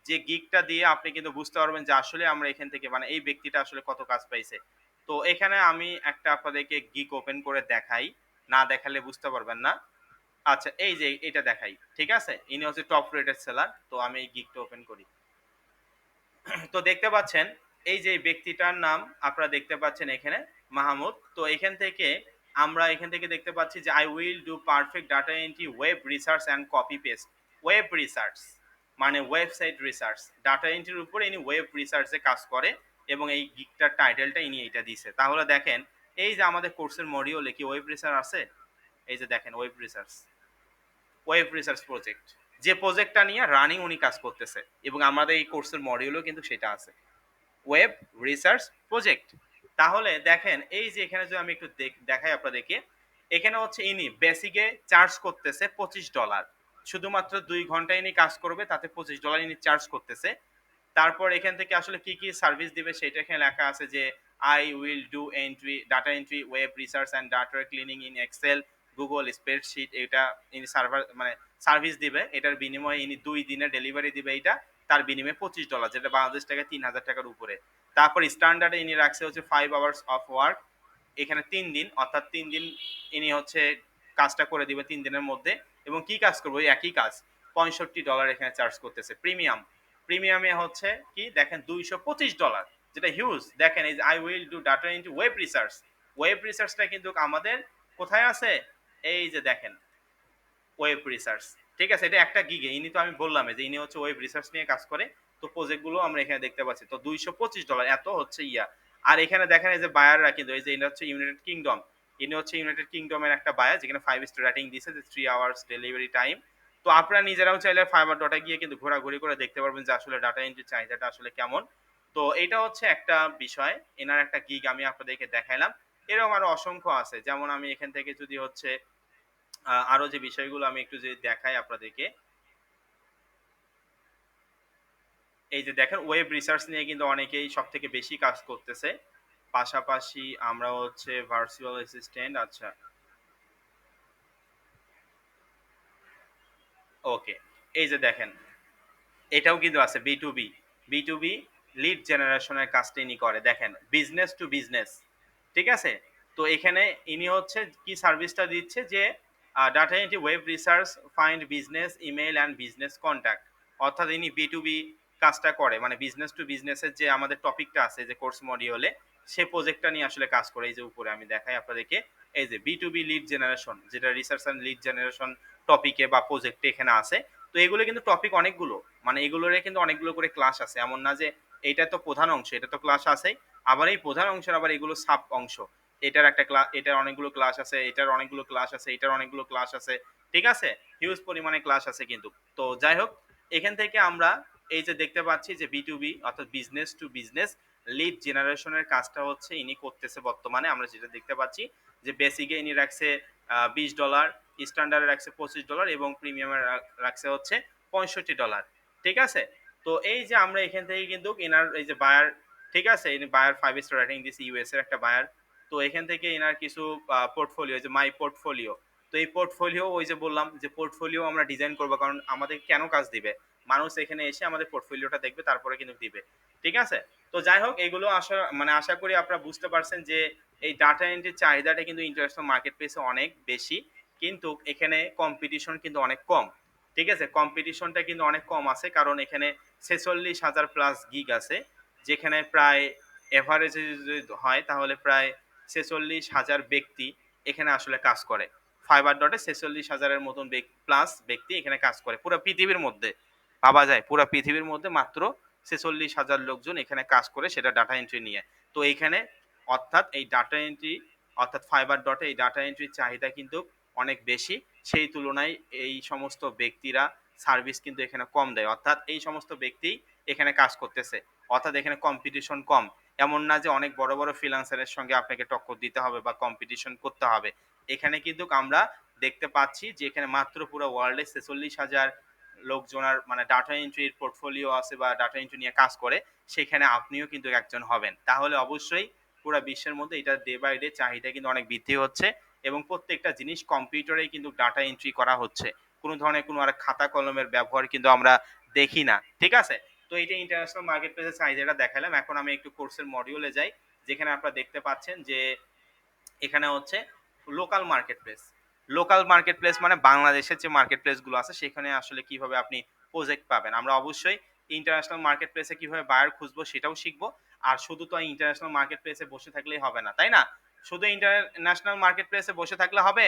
যে গিগটা দিয়ে আপনি কিন্তু বুঝতে পারবেন যে আসলে আমরা এখান থেকে মানে এই ব্যক্তিটা আসলে কত কাজ পাইছে। তো এখানে আমি একটা আপনাদেরকে গিগ ওপেন করে দেখাই, না দেখালে বুঝতে পারবেন না। আচ্ছা, এই যে এটা দেখাই, ঠিক আছে? ইনি হচ্ছে টপ রেটেড সেলার। তো আমি এই গিগটা ওপেন করি। তো দেখতে পাচ্ছেন এই যে ব্যক্তিটার নাম আপনারা দেখতে পাচ্ছেন এখানে, মাহমুদ। তো এখান থেকে আমরা এখান থেকে দেখতে পাচ্ছি যে I will do perfect data entry web research and copy paste. Web research মানে ওয়েবসাইট রিসার্চ, ডাটা এন্ট্রির উপরে ইনি ওয়েব রিসার্চে কাজ করে এবং এই গিকটার টাইটেলটা ইনি এইটা দিছে। তাহলে দেখেন এই যে আমাদের কোর্সের মডিউলে কি ওয়েব রিসার্চ আছে, এই যে দেখেন web research, web research project, যে প্রজেক্টটা নিয়ে রানিং উনি কাজ করতেছে এবং আমাদের এই কোর্সের মডিউলও কিন্তু সেটা আছে, ওয়েব রিসার্চ প্রজেক্ট। তাহলে দেখেন এই যে এখানে যদি আমি একটু দেখাই আপনাদেরকে, এখানে হচ্ছে ইনি বেসিকে চার্জ করতেছে $25, শুধুমাত্র 2 ঘন্টা ইনি কাজ করবে তাতে $25 ইনি চার্জ করতেছে। তারপর এখান থেকে আসলে কি কি সার্ভিস দিবে সেটা এখানে লেখা আছে যে I will do entry data entry web research and data cleaning in Excel Google spreadsheet, এটা ইনি সার্ভার মানে সার্ভিস দিবে, এটার বিনিময়ে ইনি 2 দিনে ডেলিভারি দিবে, এটা তার বিনিময়ে $25, যেটা বাংলাদেশ টাকায় 3000 টাকার উপরে। তারপর স্ট্যান্ডার্ডে ইনি রাখছে হচ্ছে 5 hours অফ ওয়ার্ক, এখানে 3 দিন, অর্থাৎ 3 দিন ইনি হচ্ছে কাজটা করে দিবে 3 দিনের মধ্যে। এবং কি কাজ করবো, একই কাজ, $65 এখানে চার্জ করতেছে। প্রিমিয়াম, প্রিমিয়ামে হচ্ছে কি দেখেন $225, যেটা হিউজ। দেখেন এই যে I will do data into web research, web রিসার্চটা কিন্তু আমাদের কোথায় আছে, এই যে দেখেন ওয়েব রিসার্চ, ঠিক আছে, এটা একটা গিগে, ইনি তো আমি বললাম যে ইনি হচ্ছে ওয়েব রিসার্চ নিয়ে কাজ করে। তো প্রজেক্ট গুলো আমরা এখানে দেখতে পাচ্ছি, তো $225 এত হচ্ছে ইয়া। আর এখানে দেখেন এই যে বায়াররা কিন্তু এই যে ইনি হচ্ছে ইউনাইটেড কিংডম, ইনি হচ্ছে ইউনাইটেড কিংডমের একটা বায়ার, যেখানে 5 স্টার রেটিং দিয়েছে, যে 3 hours ডেলিভারি টাইম। তো আপনারা নিজেরাও চাইলে ফাইবার ডটে গিয়ে কিন্তু ঘোরাঘুরি করে দেখতে পারবেন যে আসলে ডাটা এন্ট্রি চাহিদাটা আসলে কেমন। তো এটা হচ্ছে একটা বিষয়, এনার একটা গিগ আমি আপনাদেরকে দেখাইলাম। এরকম আরো অসংখ্য আছে, যেমন আমি এখান থেকে যদি হচ্ছে আরো যে বিষয়গুলো আমি একটু যদি দেখাই আপনাদেরকে, এই যে দেখেন ওয়েব রিসার্চ নিয়ে কিন্তু অনেকেই সব থেকে বেশি কাজ করতেছে। পাশাপাশি আমরা হচ্ছে ভার্চুয়াল অ্যাসিস্ট্যান্ট, আচ্ছা ওকে, এই যে দেখেন এটাও কিন্তু আছে B to B, B to B lead জেনারেশনের কাজটা ইনি করে, দেখেন বিজনেস টু বিজনেস, ঠিক আছে। তো এখানে ইনি হচ্ছে কি সার্ভিসটা দিচ্ছে, যে data entry web research find business email and business contact, অর্থাৎ ইনি বি টু বি কাজটা করে, মানে বিজনেস টু বিজনেসের যে আমাদের টপিকটা আছে যে কোর্স মডিউলে, সে প্রজেক্টটা নিয়ে আসলে কাজ করে। এই যে উপরে আমি দেখাই আপনাদেরকে, এই যে B to B lead generation, যেটা রিসার্চ অ্যান্ড লিড জেনারেশন টপিকে বা প্রজেক্টে এখানে আছে। তো এগুলো কিন্তু টপিক অনেকগুলো, মানে এগুলোর কিন্তু অনেকগুলো করে ক্লাস আছে, এমন না যে এটা তো প্রধান অংশ, এটা তো ক্লাস আছেই, আবার এই প্রধান অংশের আবার এগুলো সাব অংশ, এটার একটা ক্লাস, এটার অনেকগুলো ক্লাস আছে, এটার অনেকগুলো ক্লাস আছে, এটার অনেকগুলো ক্লাস আছে, ঠিক আছে, হিউজ পরিমাণে ক্লাস আছে কিন্তু। তো যাই হোক, এখান থেকে আমরা এই যে দেখতে পাচ্ছি যে বি টু বি অর্থাৎ বিজনেস টু বিজনেস লিড জেনারেশনের কাজটা হচ্ছে ইনি করতেছে বর্তমানে। আমরা যেটা দেখতে পাচ্ছি যে বেসিকে ইনি রাখছে $20, স্ট্যান্ডার্ডে রাখছে $25 এবং প্রিমিয়ামে রাখছে হচ্ছে $65, ঠিক আছে। তো এই যে আমরা এখান থেকে কিন্তু এনার এই যে বায়ার, ঠিক আছে, ইনি বায়ার 5 স্টার রেটিং দিছে, ইউএস এর একটা বায়ার। তো এখান থেকে এনার কিছু পোর্টফোলিও, যে মাই পোর্টফোলিও, তো এই পোর্টফোলিও ওই যে বললাম যে পোর্টফোলিও আমরা ডিজাইন করবো, কারণ আমাদের কেন কাজ দিবে, মানুষ এখানে এসে আমাদের পোর্টফোলিওটা দেখবে তারপরে কিন্তু দিবে, ঠিক আছে। তো যাই হোক, এগুলো আশা মানে আশা করি আপনারা বুঝতে পারছেন যে এই ডাটা এন্ট্রির চাহিদাটা কিন্তু ইন্টারন্যাশনাল মার্কেট প্লেসে অনেক বেশি, কিন্তু এখানে কম্পিটিশন কিন্তু অনেক কম, ঠিক আছে, কম্পিটিশনটা কিন্তু অনেক কম আছে, কারণ এখানে 46,000 প্লাস গিগ আছে, যেখানে প্রায় এভারেজে যদি হয় তাহলে প্রায় 46,000 ব্যক্তি এখানে আসলে কাজ করে। ফাইবার ডটে 46,000-এর মতন প্লাস ব্যক্তি এখানে কাজ করে পুরো পৃথিবীর মধ্যে, ভাবা যায় পুরো পৃথিবীর মধ্যে মাত্র 46,000 লোকজন এখানে কাজ করে, সেটা ডাটা এন্ট্রি নিয়ে। তো এইখানে অর্থাৎ এই ডাটা এন্ট্রি অর্থাৎ ফাইবার ডটে এই ডাটা এন্ট্রির চাহিদা কিন্তু অনেক বেশি, সেই তুলনায় এই সমস্ত ব্যক্তিরা সার্ভিস কিন্তু এখানে কম দেয়, অর্থাৎ এই সমস্ত ব্যক্তি এখানে কাজ করতেছে, অর্থাৎ এখানে কম্পিটিশন কম। এমন না যে অনেক বড় বড় ফ্রিল্যান্সারের সঙ্গে আপনাকে টক্কর দিতে হবে বা কম্পিটিশন করতে হবে, এখানে কিন্তু আমরা দেখতে পাচ্ছি যে এখানে মাত্র পুরো ওয়ার্ল্ডে 46,000 লোকজনের মানে ডাটা এন্ট্রির পোর্টফোলিও আছে বা ডাটা এন্ট্রি নিয়ে কাজ করে, সেখানে আপনিও কিন্তু একজন হবেন, তাহলে অবশ্যই পুরো বিশ্বের মধ্যে এটা ডে বাই ডে চাহিদা কিন্তু অনেক বৃদ্ধি হচ্ছে এবং প্রত্যেকটা জিনিস কম্পিউটারেই কিন্তু ডাটা এন্ট্রি করা হচ্ছে, কোনো ধরনের কোনো আর খাতা কলমের ব্যবহার কিন্তু আমরা দেখি না, ঠিক আছে। তো এটা ইন্টারন্যাশনাল মার্কেট প্লেসের চাহিদাটা দেখালাম। এখন আমি একটু কোর্সের মডিউলে যাই, যেখানে আপনারা দেখতে পাচ্ছেন যে এখানে হচ্ছে local market place. Local market place মানে বাংলাদেশের যে মার্কেট প্লেস গুলো আছে সেখানে আসলে কিভাবে আপনি প্রজেক্ট পাবেন। আমরা অবশ্যই ইন্টারন্যাশনাল মার্কেট প্লেসে কিভাবে বায়ার খুঁজবো সেটাও শিখবো। আর শুধু তো ইন্টারন্যাশনাল মার্কেট প্লেসে বসে থাকলেই হবে না, তাই না, শুধু ইন্টারন্যাশনাল মার্কেট প্লেসে বসে থাকলে হবে?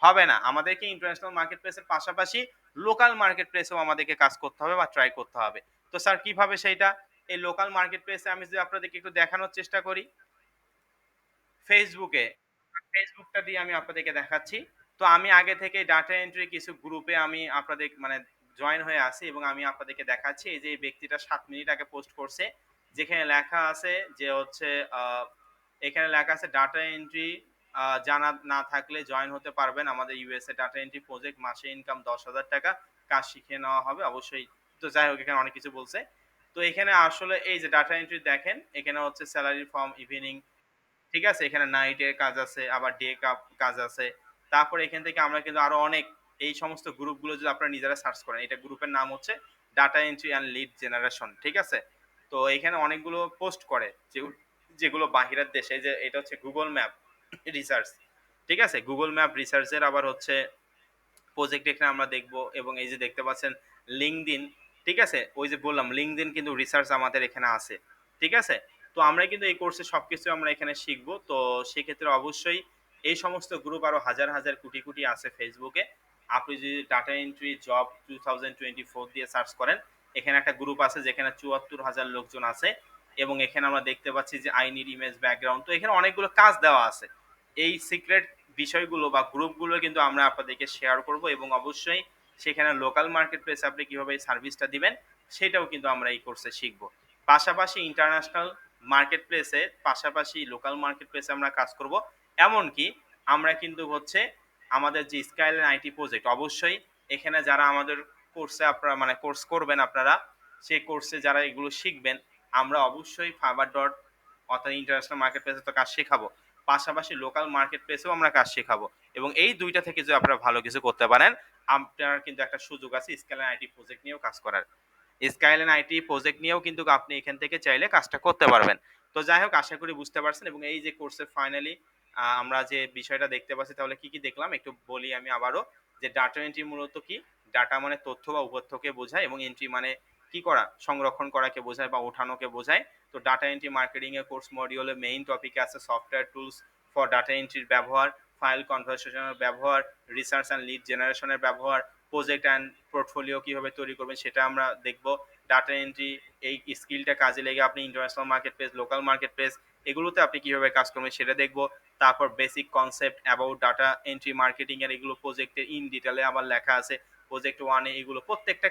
হবে না। আমাদেরকে ইন্টারন্যাশনাল মার্কেট প্লেসের পাশাপাশি লোকাল মার্কেট প্লেসেও আমাদেরকে কাজ করতে হবে বা ট্রাই করতে হবে। তো স্যার কিভাবে সেইটা? এই লোকাল মার্কেট প্লেসে আমি যদি আপনাদেরকে একটু দেখানোর চেষ্টা করি, ফেসবুকে, ফেসবুকটা দিয়ে আমি আপনাদেরকে দেখাচ্ছি। তো আমি আগে থেকে ডাটা এন্ট্রি কিছু গ্রুপে আমি আপনাদের মানে জয়েন হয়ে আছি এবং আমি আপনাদেরকে দেখাচ্ছি এই যে এই ব্যক্তিটা ৭ মিনিট আগে পোস্ট করছে। যেখানে লেখা আছে যে হচ্ছে আ এখানে লেখা আছে ডাটা এন্ট্রি জানা না থাকলে জয়েন হতে পারবেন আমাদের ইউএসএ ডাটা এন্ট্রি প্রজেক্ট, মাসে ইনকাম ৳১০,০০০, কাজ শিখিয়ে নেওয়া হবে অবশ্যই। তো যাই হোক এখানে অনেক কিছু বলছে। তো এখানে আসলে এই যে ডাটা এন্ট্রি দেখেন, এখানে হচ্ছে সেলারি ফ্রম ইভিনিং, ঠিক আছে? এখানে নাইটের কাজ আছে, আবার ডে কাজ আছে। তারপরে এখান থেকে আমরা কিন্তু আরো অনেক এই সমস্ত গ্রুপগুলো যদি আপনারা নিজেরা সার্চ করেন, এটা গ্রুপের নাম হচ্ছে data entry and lead generation, ঠিক আছে? তো এখানে অনেকগুলো পোস্ট করে যেগুলো বাহিরের দেশে, যে এটা হচ্ছে গুগল ম্যাপ রিসার্চ, ঠিক আছে? গুগল ম্যাপ রিসার্চের আবার হচ্ছে প্রজেক্ট এখানে আমরা দেখব এবং এই যে দেখতে পাচ্ছেন লিঙ্কডইন, ঠিক আছে? ওই যে বললাম লিঙ্কডইন কিন্তু রিসার্চ আমাদের এখানে আছে, ঠিক আছে? তো আমরা কিন্তু এই কোর্সে সবকিছু আমরা এখানে শিখব। তো সেক্ষেত্রে অবশ্যই এই সমস্ত গ্রুপ আরো হাজার হাজার কোটি কোটি আছে ফেসবুকে। আপনি যদি ডাটা এন্ট্রি জব 2024 দিয়ে সার্চ করেন, এখানে একটা গ্রুপ আছে যেখানে ৭৪,০০০ লোকজন আছে এবং এখানে আমরা দেখতে পাচ্ছি যে আই নিড ইমেজ ব্যাকগ্রাউন্ড। তো এখানে অনেকগুলো কাজ দেওয়া আছে। এই সিক্রেট বিষয়গুলো বা গ্রুপগুলো কিন্তু আমরা আপনাদেরকে শেয়ার করব এবং অবশ্যই সেখানে লোকাল মার্কেট প্লেস আপনি কিভাবে এই সার্ভিসটা দিবেন সেটাও কিন্তু আমরা এই কোর্সে শিখব। পাশাপাশি ইন্টারন্যাশনাল মার্কেট প্লেসে পাশাপাশি লোকাল মার্কেট প্লেসে আমরা কাজ করব। এমনকি আমরা কিন্তু হচ্ছে আমাদের যে স্কাইলাইন আইটি প্রজেক্ট, অবশ্যই এখানে যারা আমাদের কোর্সে আপনারা মানে কোর্স করবেন আপনারা, সেই কোর্সে যারা এগুলো শিখবেন, আমরা অবশ্যই ফাইবার ডট অর্থাৎ ইন্টারন্যাশনাল মার্কেট প্লেসে তো কাজ শেখাবো। পাশাপাশি লোকাল মার্কেট প্লেসেও আমরা কাজ শেখাবো এবং এই ২ টা থেকে যদি আপনারা ভালো কিছু করতে পারেন, আপনার কিন্তু একটা সুযোগ আছে স্কেলেন আইটি প্রজেক্ট নিয়েও কাজ করার। স্কাইলাইন আইটি প্রজেক্ট নিয়েও কিন্তু আপনি এখান থেকে চাইলে কাজটা করতে পারবেন। তো যাই হোক আশা করি বুঝতে পারছেন এবং এই যে কোর্সের ফাইনালি আমরা যে বিষয়টা দেখতে পাচ্ছি, তাহলে কি দেখলাম একটু বলি আমি আবারও, যে ডাটা এন্ট্রি মূলত কি? ডাটা মানে তথ্য বা উপাত্তকে বোঝায় এবং এন্ট্রি মানে কি করা? সংরক্ষণ করাকে বোঝায় বা ওঠানোকে বোঝায়। তো ডাটা এন্ট্রি মার্কেটিং এর কোর্স মডিউলের মেইন টপিকে আছে সফটওয়্যার টুলস ফর ডাটা এন্ট্রির ব্যবহার, ফাইল কনভারসেশনের ব্যবহার, রিসার্চ অ্যান্ড লিড জেনারেশনের ব্যবহার, প্রজেক্ট অ্যান্ড পোর্টফোলিও কিভাবে তৈরি করবেন সেটা আমরা দেখব। ডাটা এন্ট্রি এই স্কিলটা কাজে লেগে আপনি international market place, local market place এগুলোতে আপনি কিভাবে কাজ করবেন সেটা দেখব। তারপর basic concept about data entry marketing এর এগুলো প্রজেক্টের ইন ডিটেলে আবার লেখা আছে। প্রজেক্ট 1 এ এগুলো প্রত্যেকটা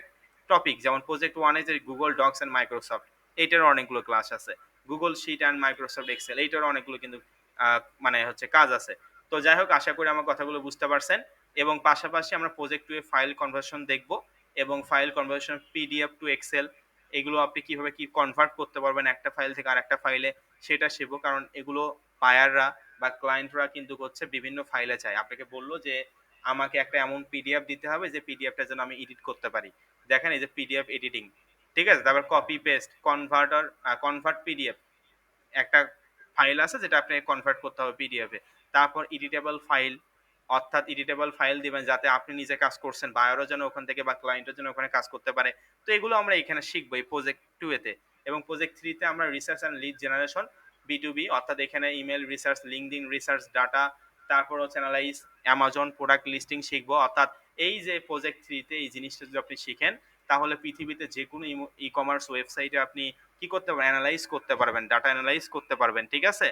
টপিক, যেমন প্রজেক্ট 1 এ যে গুগল ডক্স অ্যান্ড মাইক্রোসফট এইটার অনেকগুলো ক্লাস আছে। Google sheet and Microsoft Excel এইটার অনেকগুলো কিন্তু মানে হচ্ছে কাজ আছে। তো যাই হোক আশা করি আমার কথাগুলো বুঝতে পারছেন এবং পাশাপাশি আমরা প্রজেক্ট 2 এ ফাইল কনভার্সন দেখব এবং file conversion PDF to Excel এগুলো আপনি কিভাবে কি কনভার্ট করতে পারবেন একটা ফাইল থেকে আরেকটা ফাইলে সেটা শিখব। কারণ এগুলো বায়াররা বা ক্লায়েন্টরা কিন্তু হচ্ছে বিভিন্ন ফাইলে চায়। আপনাকে বলল যে আমাকে একটা এমন পিডিএফ দিতে হবে যে পিডিএফটা যেন আমি এডিট করতে পারি। দেখেন এই যে পিডিএফ এডিটিং, ঠিক আছে? তারপর কপি পেস্ট, কনভার্ট পিডিএফ, একটা ফাইল আছে যেটা আপনি কনভার্ট করতে হবে পিডিএফ এ। তারপর এডিটেবল ফাইল, অর্থাৎ এডিটেবল ফাইল দিবেন যাতে আপনি নিজে কাজ করছেন, বায়ারও যেন ওখান থেকে বা ক্লায়েন্টও যেন ওখানে কাজ করতে পারে। তো এগুলো আমরা এখানে শিখবো এই প্রজেক্ট 2 এতে এবং প্রজেক্ট 3 তে আমরা research and lead generation B2B, অর্থাৎ এখানে email research, LinkedIn research, data, তারপর হচ্ছে এনালাইজ, অ্যামাজন প্রোডাক্ট লিস্টিং শিখবো। অর্থাৎ এই যে প্রজেক্ট 3 তে এই জিনিসটা যদি আপনি শিখেন তাহলে পৃথিবীতে যেকোনো ই-কমার্স ওয়েবসাইটে আপনি কি করতে পারবেন? এনালাইজ করতে পারবেন, ডাটা এনালাইজ করতে পারবেন, ঠিক আছে?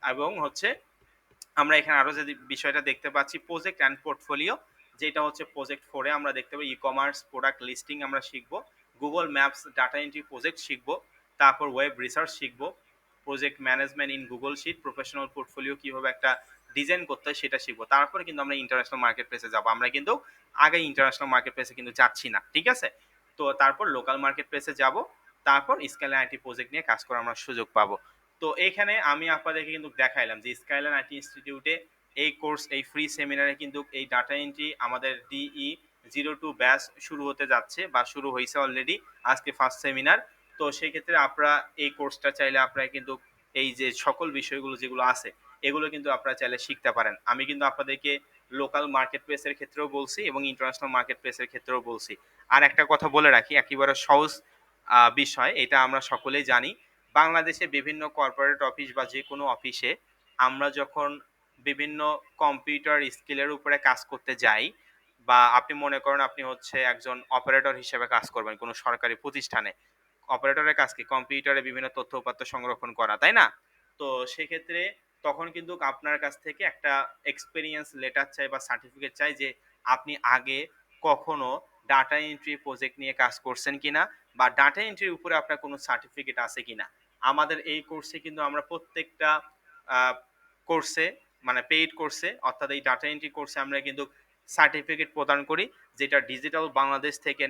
এবং হচ্ছে আমরা এখানে আরো যে বিষয়টা দেখতে পাচ্ছি প্রজেক্ট অ্যান্ড পোর্টফোলিও, যেটা হচ্ছে প্রজেক্ট 4 এ আমরা দেখতে পাই ই-কমার্স প্রোডাক্ট লিস্টিং আমরা শিখবো, Google Maps data entry project শিখবো, তারপর ওয়েব রিসার্চ শিখবো, project management in Google sheet, professional portfolio কিভাবে একটা ডিজাইন করতে হয় সেটা শিখবো। তারপরে কিন্তু আমরা ইন্টারন্যাশনাল মার্কেট প্লেসে যাবো। আমরা কিন্তু আগে ইন্টারন্যাশনাল মার্কেট প্লেসে কিন্তু যাচ্ছি না, ঠিক আছে? তো তারপর লোকাল মার্কেট প্লেসে যাব, তারপর স্কেলে আইটি প্রজেক্ট নিয়ে কাজ করার আমরা সুযোগ পাবো। তো এখানে আমি আপনাদেরকে কিন্তু দেখাইলাম যে স্কাইলাইন আইটি ইনস্টিটিউটে এই কোর্স এই ফ্রি সেমিনারে কিন্তু এই ডাটা এন্ট্রি আমাদের DE02 ব্যাচ শুরু হতে যাচ্ছে বা শুরু হয়েছে অলরেডি, আজকে ফার্স্ট সেমিনার। তো সেই ক্ষেত্রে আপনারা এই কোর্সটা চাইলে আপনারা কিন্তু এই যে সকল বিষয়গুলো যেগুলো আছে এগুলো কিন্তু আপনারা চাইলে শিখতে পারেন। আমি কিন্তু আপনাদেরকে লোকাল মার্কেট প্লেসের ক্ষেত্রেও বলছি এবং ইন্টারন্যাশনাল মার্কেট প্লেসের ক্ষেত্রেও বলছি। আর একটা কথা বলে রাখি একেবারে সহজ বিষয়, এটা আমরা সকলেই জানি। বাংলাদেশে বিভিন্ন কর্পোরেট অফিস বা যেকোনো অফিসে আমরা যখন বিভিন্ন কম্পিউটার স্কিলের উপরে কাজ করতে যাই, বা আপনি মনে করেন আপনি হচ্ছে একজন অপারেটর হিসেবে কাজ করবেন কোনো সরকারি প্রতিষ্ঠানে। অপারেটরের কাজ কি? কম্পিউটারে বিভিন্ন তথ্য উপাত্ত সংরক্ষণ করা, তাই না? তো সেক্ষেত্রে তখন কিন্তু আপনার কাছ থেকে একটা এক্সপেরিয়েন্স লেটার চাই বা সার্টিফিকেট চাই যে আপনি আগে কখনো ডাটা এন্ট্রি প্রজেক্ট নিয়ে কাজ করছেন কিনা, বা ডাটা এন্ট্রির উপরে আপনার কোনো সার্টিফিকেট আছে কিনা। আমাদের এই কোর্সে কিন্তু আমরা প্রত্যেকটা কোর্সে, মানে পেইড কোর্সে, অর্থাৎ এই ডাটা এন্ট্রি কোর্সে আমরা কিন্তু সার্টিফিকেট প্রদান করি, যেটা ডিজিটাল বাংলাদেশ থেকে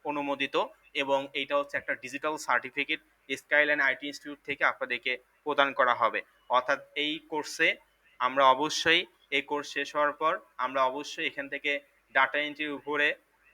অনুমোদিত, এবং এইটা হচ্ছে একটা digital certificate skyline IT institute থেকে আপনাদেরকে প্রদান করা হবে। অর্থাৎ এই কোর্সে আমরা অবশ্যই, এই কোর্স শেষ হওয়ার পর আমরা অবশ্যই এখান থেকে ডাটা এন্ট্রির উপরে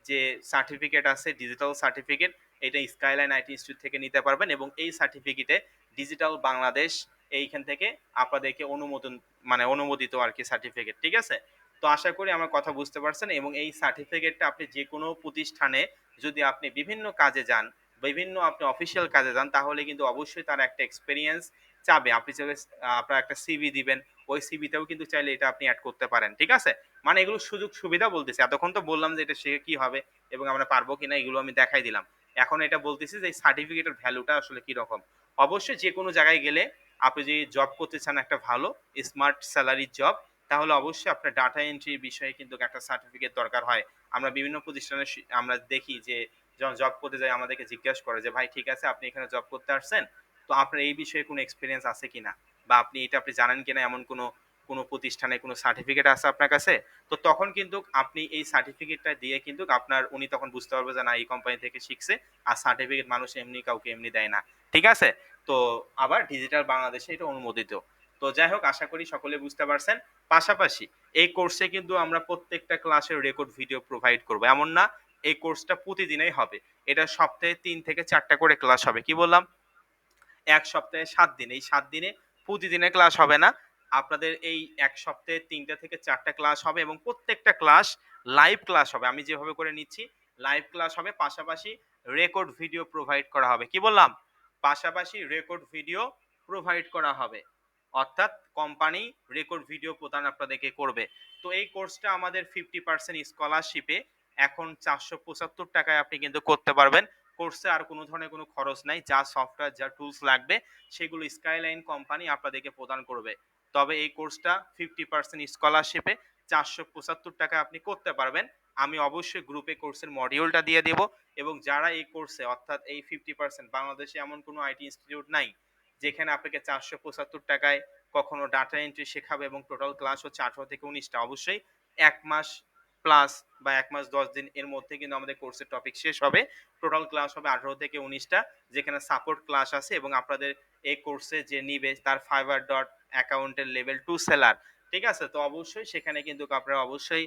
যে সার্টিফিকেট আছে, ডিজিটাল সার্টিফিকেট, এটা স্কাইলাইন আইটি ইনস্টিটিউট থেকে নিতে পারবেন, এবং এই সার্টিফিকেটে ডিজিটাল বাংলাদেশ এইখান থেকে আপনাদেরকে অনুমোদন, মানে অনুমোদিত আর কি সার্টিফিকেট, ঠিক আছে? তো আশা করি আমার কথা বুঝতে পারছেন, এবং এই সার্টিফিকেটটা আপনি যে কোনো প্রতিষ্ঠানে যদি আপনি বিভিন্ন কাজে যান, বিভিন্ন আপনি অফিসিয়াল কাজে যান, তাহলে কিন্তু অবশ্যই তার একটা এক্সপেরিয়েন্স চাবে। আপনি চাইলে আপনার একটা সিভি দিবেন, ওই সিভিতেও কিন্তু চাইলে এটা আপনি অ্যাড করতে পারেন, ঠিক আছে? মানে এগুলো সুযোগ সুবিধা বলতেছি। এতক্ষণ তো বললাম যে এটা শিখে কি হবে এবং আমরা পারবো কিনা, এগুলো আমি দেখাই দিলাম। এখন এটা বলতেছি যে এই সার্টিফিকেটের ভ্যালুটা আসলে কি রকম। অবশ্যই যে কোনো জায়গায় গেলে আপনি যদি জব করতে চান একটা ভালো স্মার্ট স্যালারি জব, তাহলে অবশ্যই আপনার ডাটা এন্ট্রির বিষয়ে কিন্তু একটা সার্টিফিকেট দরকার হয়। আমরা বিভিন্ন প্রতিষ্ঠানে আমরা দেখি যে যখন জব করতে যাই আমাদেরকে জিজ্ঞাসা করে যে ভাই ঠিক আছে আপনি এখানে জব করতে আসছেন, তো আপনার এই বিষয়ে কোনো এক্সপিরিয়েন্স আছে কিনা, বা আপনি জানেন কিনা এমন কোনো কোনো প্রতিষ্ঠানে কোনো সার্টিফিকেট আছে আপনার কাছে। তো তখন কিন্তু আপনি এই সার্টিফিকেটটা দিয়ে কিন্তু আপনার উনি তখন বুঝতে পারবে যে না এই কোম্পানি থেকে শিখছে, আর সার্টিফিকেট মানুষ এমনি কাউকে এমনি দেয় না, ঠিক আছে? তো আবার ডিজিটাল বাংলাদেশে এটা অনুমোদিত। তো যাই হোক, আশা করি সকলে বুঝতে পারছেন। পাশাপাশি এই কোর্সে কিন্তু আমরা প্রত্যেকটা ক্লাসের রেকর্ড ভিডিও প্রোভাইড করব, এমন না এই কোর্সটা প্রতিদিনই হবে। এটা সপ্তাহে 3 থেকে 4টা করে ক্লাস হবে। কি বললাম? এক সপ্তাহে 7 দিন, এই 7 দিনে প্রতিদিনের ক্লাস হবে না। আপনাদের এই এক সপ্তাহে 3টা থেকে 4টা ক্লাস হবে, এবং প্রত্যেকটা ক্লাস লাইভ ক্লাস হবে। আমি যেভাবে করে নিচ্ছি লাইভ ক্লাস হবে, পাশাপাশি রেকর্ড ভিডিও প্রোভাইড করা হবে। কি বললাম? পাশাপাশি রেকর্ড ভিডিও প্রোভাইড করা হবে, অর্থাৎ কোম্পানি রেকর্ড ভিডিও প্রদান আপনাদেরকে করবে। তো এই কোর্সটা আমাদের 50% স্কলারশিপে এখন 475 টাকায় আপনি কিন্তু করতে পারবেন। কোর্সে আর কোনো ধরনের কোনো খরচ নাই। যা সফটওয়্যার, যা টুলস লাগবে সেগুলো স্কাইলাইন কোম্পানি আপনাদেরকে প্রদান করবে। তবে এই কোর্সটা 50% স্কলারশিপে 475 টাকায় আপনি করতে পারবেন। আমি অবশ্যই গ্রুপে কোর্সের মডিউলটা দিয়ে দেব, এবং যারা এই কোর্সে, অর্থাৎ এই 50%, বাংলাদেশে এমন কোনো আইটি ইনস্টিটিউট নাই যেখানে আপনাকে 475 টাকায় কখনো ডাটা এন্ট্রি শেখাবে, এবং টোটাল ক্লাস হচ্ছে 18 থেকে 19টা। অবশ্যই 1 মাস প্লাস বা 1 মাস 10 দিন এর মধ্যে কিন্তু আমাদের কোর্সের টপিক শেষ হবে। টোটাল ক্লাস হবে 18 থেকে 19টা, যেখানে সাপোর্ট ক্লাস আছে, এবং আপনাদের এই কোর্সে যে নিবে তার ফাইবার ডট অ্যাকাউন্টের লেভেল 2 সেলার, ঠিক আছে? তো অবশ্যই সেখানে কিন্তু আপনারা অবশ্যই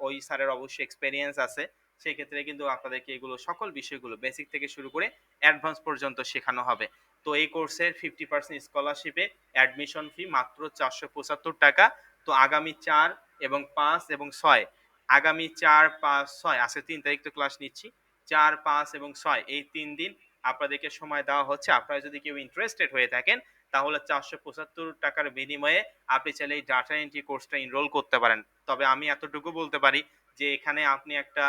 ওই স্যারের অবশ্যই এক্সপেরিয়েন্স আছে। সেক্ষেত্রে কিন্তু আপনাদেরকে এগুলো সকল বিষয়গুলো বেসিক থেকে শুরু করে অ্যাডভান্স পর্যন্ত শেখানো হবে। তো এই কোর্সের 50% স্কলারশিপে অ্যাডমিশন ফি মাত্র 475 টাকা। তো আগামী 4 এবং 5 এবং 6, আগামী 4, 5, 6, আজকে 3 তারিখ তো ক্লাস নিচ্ছি, 4, 5 এবং 6 এই 3 দিন আপনাদেরকে সময় দেওয়া হচ্ছে। আপনারা যদি কেউ ইন্টারেস্টেড হয়ে থাকেন, তাহলে 475 টাকার বিনিময়ে আপনি চাইলে এই ডাটা এন্ট্রি কোর্সটা এনরোল করতে পারেন। তবে আমি এতটুকু বলতে পারি যে এখানে আপনি একটা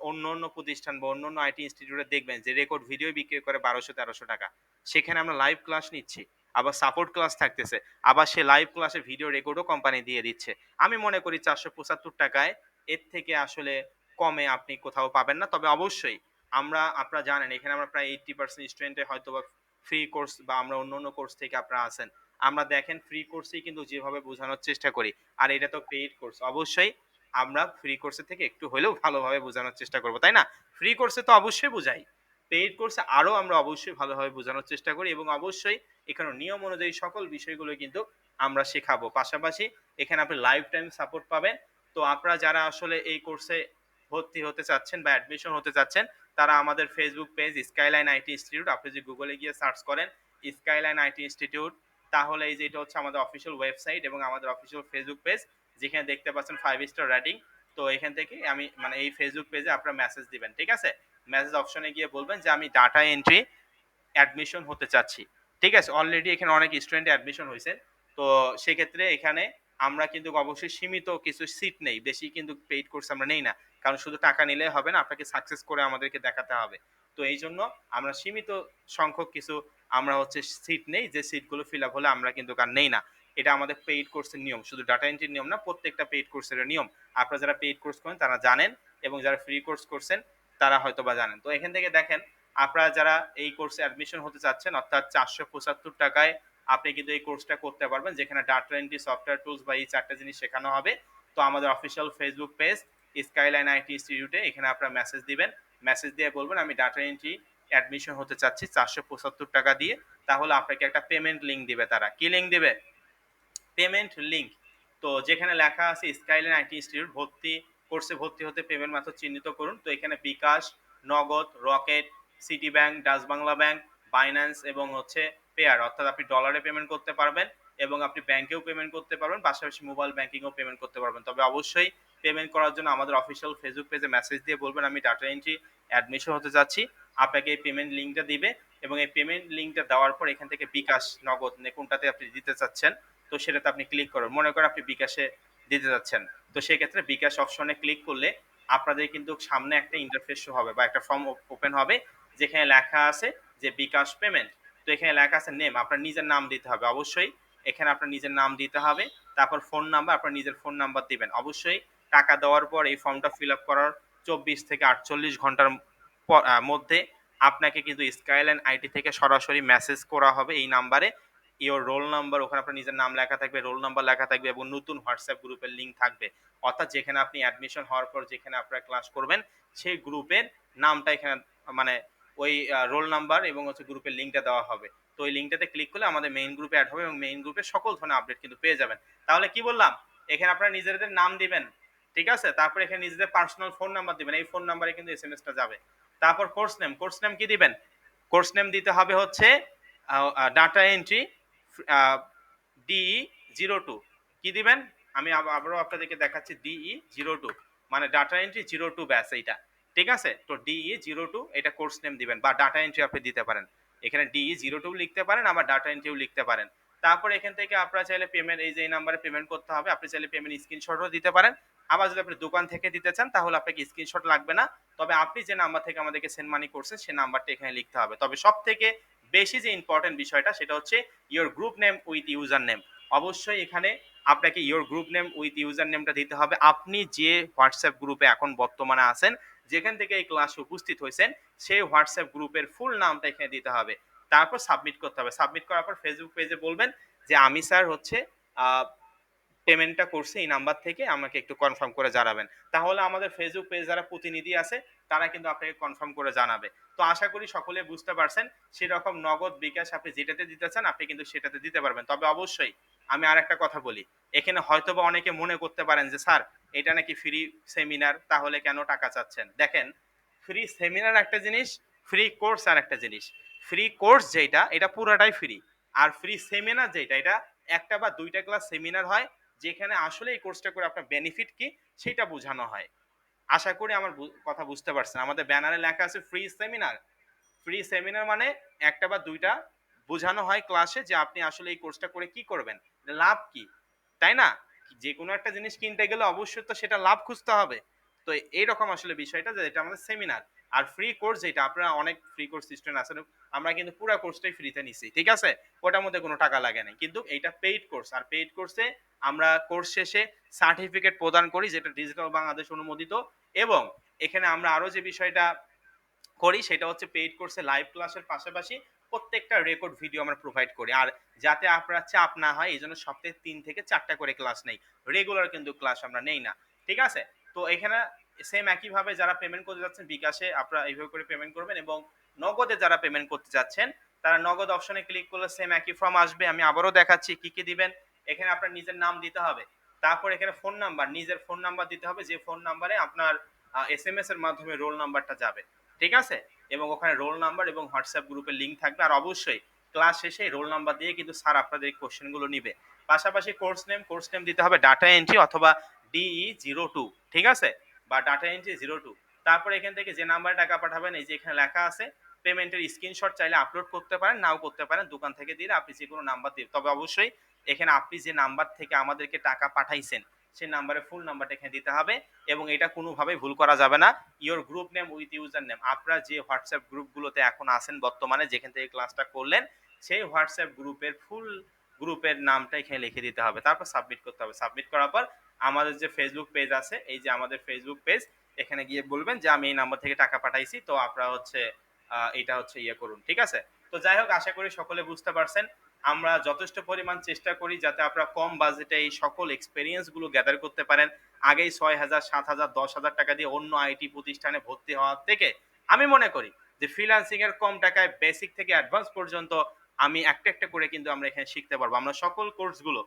অন্য অন্য প্রতিষ্ঠান বা অন্য অন্য আইটি ইনস্টিটিউটে দেখবেন যে রেকর্ড ভিডিও বিক্রি করে 1200-1300 টাকা। সেখানে আমরা লাইভ ক্লাস নিচ্ছি, আবার সাপোর্ট ক্লাস থাকতেছে, আবার সে লাইভ ক্লাসে ভিডিও রেকর্ডও কোম্পানি দিয়ে দিচ্ছে। আমি মনে করি 475 টাকায় এর থেকে আসলে কমে আপনি কোথাও পাবেন না। তবে অবশ্যই আপনারা জানেন এখানে আমরা প্রায় 80% স্টুডেন্টে হয়তো বা ফ্রি কোর্স, বা আমরা অন্য অন্য কোর্স থেকে আপনারা আছেন। আমরা দেখেন ফ্রি কোর্সেই কিন্তু যেভাবে বোঝানোর চেষ্টা করি, আর এটা তো পেইড কোর্স, অবশ্যই আমরা ফ্রি কোর্সের থেকে একটু হলেও ভালোভাবে বোঝানোর চেষ্টা করব, তাই না? ফ্রি কোর্সে তো অবশ্যই বোঝাই, পেইড কোর্সে আরো আমরা অবশ্যই ভালোভাবে বোঝানোর চেষ্টা করি, এবং অবশ্যই এখানে নিয়ম অনুযায়ী সকল বিষয়গুলো কিন্তু আমরা শেখাবো। পাশাপাশি এখানে আপনি লাইফ টাইম সাপোর্ট পাবেন। তো আপনারা যারা আসলে এই কোর্সে ভর্তি হতে চাচ্ছেন বা অ্যাডমিশন হতে চাচ্ছেন, তারা আমাদের Facebook page skyline IT institute, আপনি যদি গুগলে গিয়ে সার্চ করেন স্কাইলাইন আইটি ইনস্টিটিউট, তাহলে এই যে এটা হচ্ছে আমাদের অফিসিয়াল ওয়েবসাইট এবং আমাদের অফিসিয়াল ফেসবুক পেজ, যেখানে দেখতে পাচ্ছেন 5 স্টার রেটিং। তো এখান থেকে আমি মানে এই ফেসবুক পেজে আপনারা মেসেজ দিবেন, ঠিক আছে? মেসেজ অপশনে গিয়ে বলবেন যে আমি ডাটা এন্ট্রি অ্যাডমিশন হতে চাচ্ছি। ঠিক আছে? অলরেডি এখানে অনেক স্টুডেন্ট অ্যাডমিশন হইছে। তো সেক্ষেত্রে এখানে আমরা কিন্তু অবশ্যই সীমিত কিছু সিট নেই। বেশি কিন্তু পেইড কোর্স আমরা নেই না। কারণ শুধু টাকা নিলে হবে না, আপনাকে সাকসেস করে আমাদেরকে দেখাতে হবে। তো এইজন্য আমরা সীমিত সংখ্যক কিছু আমরা হচ্ছে সিট নেই, যে সিটগুলো ফিল আপ হলে আমরা কিন্তু আর নেই না। এটা আমাদের পেইড কোর্সের নিয়ম। শুধু ডাটা এন্ট্রির নিয়ম না, প্রত্যেকটা পেইড কোর্সের নিয়ম। আপনারা যারা পেইড কোর্স করেন তারা জানেন, এবং যারা ফ্রি কোর্স করছেন তারা হয়তোবা জানেন। তো এখান থেকে দেখেন, আপনারা যারা এই কোর্সে অ্যাডমিশন হতে চাচ্ছেন, অর্থাৎ 475 টাকায় আপনি কিন্তু এই কোর্সটা করতে পারবেন, যেখানে ডাটা এন্ট্রি, সফটওয়্যার টুলস বা এই 4টা জিনিস শেখানো হবে। তো আমাদের official Facebook page skyline IT ইনস্টিটিউটে এখানে আপনারা মেসেজ দিবেন। মেসেজ দিয়ে বলবেন আমি ডাটা এন্ট্রি অ্যাডমিশন হতে চাচ্ছি 475 টাকা দিয়ে। তাহলে আপনাকে একটা পেমেন্ট লিঙ্ক দিবে তারা। কি লিঙ্ক দিবে? Payment link. তো যেখানে লেখা আছে স্কাইলাইন আইটি ইনস্টিটিউট, কোর্সে ভর্তি হতে পেমেন্ট মেথড চিহ্নিত করুন। তো এখানে বিকাশ, নগদ, rocket, city bank, Dutch Bangla bank, Binance এবং হচ্ছে পেয়ার, অর্থাৎ আপনি ডলারে পেমেন্ট করতে পারবেন এবং আপনি ব্যাংকেও পেমেন্ট করতে পারবেন, পাশাপাশি মোবাইল ব্যাংকিংও পেমেন্ট করতে পারবেন। তবে অবশ্যই পেমেন্ট করার জন্য আমাদের অফিসিয়াল ফেসবুক পেজে মেসেজ দিয়ে বলবেন আমি ডাটা এন্ট্রি অ্যাডমিশন হতে যাচ্ছি। আপনাকে এই পেমেন্ট লিঙ্কটা দিবে, এবং এই পেমেন্ট লিঙ্কটা দেওয়ার পর এখান থেকে বিকাশ, নগদ কোনটাতে আপনি দিতে চাচ্ছেন তো সেটাতে আপনি ক্লিক করুন। মনে করেন আপনি বিকাশে দিতে যাচ্ছেন, তো সেক্ষেত্রে বিকাশ অপশনে ক্লিক করলে আপনাদের কিন্তু সামনে একটা ইন্টারফেস শো হবে বা একটা ফর্ম ওপেন হবে, যেখানে লেখা আছে যে বিকাশ পেমেন্ট। তো এখানে লেখা আছে নেম, আপনার নিজের নাম দিতে হবে অবশ্যই। এখানে আপনার নিজের নাম দিতে হবে, তারপর ফোন নাম্বার, আপনার নিজের ফোন নাম্বার দিবেন অবশ্যই। টাকা দেওয়ার পর এই ফর্মটা ফিল আপ করার 24 থেকে 48 ঘন্টার মধ্যে আপনাকে কিন্তু স্কাইলাইন আইটি থেকে সরাসরি মেসেজ করা হবে এই নাম্বারে। ইওর রোল নাম্বার, ওখানে আপনার নিজের নাম লেখা থাকবে, রোল নাম্বার লেখা থাকবে এবং নতুন হোয়াটসঅ্যাপ গ্রুপের লিঙ্ক থাকবে। অর্থাৎ যেখানে আপনি অ্যাডমিশন হওয়ার পর যেখানে আপনারা ক্লাস করবেন সেই গ্রুপের নামটা এখানে, মানে ওই রোল নাম্বার এবং হচ্ছে গ্রুপের লিঙ্কটা দেওয়া হবে। তো ওই লিঙ্কটাতে ক্লিক করলে আমাদের মেইন গ্রুপে অ্যাড হবে এবং মেইন গ্রুপে সকল ধরনের আপডেট কিন্তু পেয়ে যাবেন। তাহলে কি বললাম, এখানে আপনারা নিজেদের নাম দিবেন, ঠিক আছে? তারপর এখানে নিজেদের পার্সোনাল ফোন নাম্বার দিবেন, এই ফোন নাম্বারে কিন্তু এসএমএসটা যাবে। তারপর কোর্স নেম কি দিবেন? কোর্স নেম দিতে হবে হচ্ছে ডাটা এন্ট্রি DE02। কি দিবেন? আমি আবারও আপনাদেরকে দেখাচ্ছি, DE02 মানে ডাটা এন্ট্রি 02 ব্যাচ এইটা, ঠিক আছে? তো DE02 এটা কোর্স নেম দিবেন, বা ডাটা এন্ট্রি আপনি দিতে পারেন। এখানে DE02 লিখতে পারেন, আবার ডাটা এন্ট্রিও লিখতে পারেন। তারপর এখান থেকে আপনারা চাইলে পেমেন্ট, এই যে এই নাম্বারে পেমেন্ট করতে হবে, আপনি চাইলে পেমেন্ট স্ক্রিনশটও দিতে পারেন। আবার যদি আপনি দোকান থেকে দিতে চান তাহলে আপনাকে স্ক্রিনশট লাগবে না। তবে আপনি যে নাম্বার থেকে আমাদেরকে সেন্ড মানি করছেন সেই নাম্বারটা এখানে লিখতে হবে। তবে সবথেকে বেশি যে ইম্পর্টেন্ট বিষয়টা সেটা হচ্ছে your group name with user name. অবশ্যই এখানে আপনাকে your group name with user নেমটা দিতে হবে। আপনি যে হোয়াটসঅ্যাপ গ্রুপে এখন বর্তমানে আছেন, যেখান থেকে এই ক্লাসে উপস্থিত হয়েছেন, সেই হোয়াটসঅ্যাপ গ্রুপের ফুল নামটা এখানে দিতে হবে। তারপর সাবমিট করতে হবে। সাবমিট করার পর ফেসবুক পেজে বলবেন যে আমি স্যার হচ্ছে পেমেন্টটা করছি এই নাম্বার থেকে, আমাকে একটু কনফার্ম করে জানাবেন। তাহলে আমাদের ফেসবুক পেজ যারা প্রতিনিধি আছে তারা কিন্তু আপনাকে কনফার্ম করে জানাবে। তো আশা করি সকলে বুঝতে পারছেন, সেরকম নগদ, বিকাশ আপনি যেটাতে দিতে চান আপনি কিন্তু সেটাতে দিতে পারবেন। তবে অবশ্যই আমি আর একটা কথা বলি, এখানে হয়তোবা অনেকে মনে করতে পারেন যে স্যার এটা নাকি ফ্রি সেমিনার, তাহলে কেন টাকা চাচ্ছেন? দেখেন, ফ্রি সেমিনার একটা জিনিস, ফ্রি কোর্স আর একটা জিনিস। ফ্রি কোর্স যেটা এটা পুরাটাই ফ্রি, আর ফ্রি সেমিনার যেটা এটা একটা বা দুইটা ক্লাস সেমিনার হয়, যেখানে আসলে এই কোর্সটা করে আপনার বেনিফিট কি সেটা বোঝানো হয়। আশা করি আমার কথা বুঝতে পারছেন। আমাদের ব্যানারে লেখা আছে ফ্রি সেমিনার। ফ্রি সেমিনার মানে একটা বা দুইটা বোঝানো হয় ক্লাসে যে আপনি আসলে এই কোর্সটা করে কি করবেন, লাভ কি, তাই না? যে কোনো একটা জিনিস কিনতে গেলে অবশ্যই তো সেটা লাভ খুঁজতে হবে। তো এইরকম আসলে বিষয়টা, যে এটা আমাদের সেমিনার। আর ফ্রি কোর্স যেটা, আপনারা অনেক ফ্রি কোর্স স্টুডেন্ট আছেন, আমরা কিন্তু পুরো কোর্সটাই ফ্রিতে নিছি, ঠিক আছে? ওটার মধ্যে কোনো টাকা লাগে না। কিন্তু এইটা পেইড কোর্স, আর পেইড কোর্সে আমরা কোর্স শেষে সার্টিফিকেট প্রদান করি, যেটা ডিজিটাল বাংলাদেশ অনুমোদিত। এবং এখানে আমরা আরো যে বিষয়টা করি সেটা হচ্ছে পেইড কোর্সে লাইভ ক্লাসের পাশাপাশি প্রত্যেকটা রেকর্ড ভিডিও আমরা প্রোভাইড করি। আর যাতে আপনার চাপ না হয় এই জন্য সপ্তাহে 3 থেকে 4টা করে ক্লাস নেই, রেগুলার কিন্তু ক্লাস আমরা নেই না, ঠিক আছে? তো এখানে সেম একইভাবে যারা পেমেন্ট করতে যাচ্ছেন বিকাশে আপনারা এইভাবে করে পেমেন্ট করবেন, এবং নগদে যারা পেমেন্ট করতে যাচ্ছেন তারা নগদ অপশনে ক্লিক করলে সেম একই ফর্ম আসবে। আমি আবারও দেখাচ্ছি কি কি দিবেন। এখানে আপনার নিজের নাম দিতে হবে, তারপর এখানে ফোন নাম্বার, নিজের ফোন নাম্বার দিতে হবে, যে ফোন নাম্বারে আপনার এসএমএস এর মাধ্যমে রোল নাম্বারটা যাবে, ঠিক আছে? এবং ওখানে রোল নাম্বার এবং হোয়াটসঅ্যাপ গ্রুপের লিঙ্ক থাকবে। আর অবশ্যই ক্লাস শেষে রোল নাম্বার দিয়ে কিন্তু স্যার আপনাদের এই কোশ্চেনগুলো নিবে। পাশাপাশি কোর্স নেম দিতে হবে ডাটা এন্ট্রি অথবা DE02, ঠিক আছে? বা ডাটা এন্ট্রি 02। তারপর এখান থেকে যে নাম্বারে টাকা পাঠাবেন এই যে এখানে লেখা আছে পেমেন্টের স্ক্রিনশট চাইলে আপলোড করতে পারেন, নাও করতে পারেন, দোকান থেকে দিলে আপনি যে কোনো নাম্বার দিন, তবে অবশ্যই এখানে আপনি যে নাম্বার থেকে আমাদেরকে টাকা পাঠাইছেন সেই নাম্বারে ফুল নাম্বারটা এখানে দিতে হবে এবং এটা কোনোভাবেই ভুল করা যাবে না। Your group name with user name, আপনারা যে হোয়াটসঅ্যাপ গ্রুপগুলোতে এখন আছেন বর্তমানে, যেখান থেকে ক্লাসটা করলেন, সেই হোয়াটসঅ্যাপ গ্রুপের ফুল গ্রুপের নামটা এখানে লিখে দিতে হবে, তারপর সাবমিট করতে হবে। সাবমিট করার পর আমাদের যে ফেসবুক পেজ আছে, এই যে আমাদের ফেসবুক পেজ, এখানে গিয়ে বলবেন যে আমি এই নাম্বার থেকে টাকা পাঠাইছি, তো আপনারা হচ্ছে এটা হচ্ছে ইয়ে করুন, ঠিক আছে? তো যাই হোক, আশা করি সকলে বুঝতে পারছেন। আমরা যথেষ্ট পরিমাণ চেষ্টা করি যাতে আপনারা কম বাজেটে এই সকল এক্সপেরিয়েন্স গুলো গ্যাদার করতে পারেন। আগেই 6,000, 7,000, 10,000 টাকা দিয়ে অন্য আইটি প্রতিষ্ঠানে ভর্তি হওয়ার থেকে আমি মনে করি যে ফ্রিল্যান্সিং এর কম টাকায় বেসিক থেকে অ্যাডভান্স পর্যন্ত আমি একটা একটা করে কিন্তু আমরা এখানে শিখতে পারবো। আমরা সকল কোর্সগুলো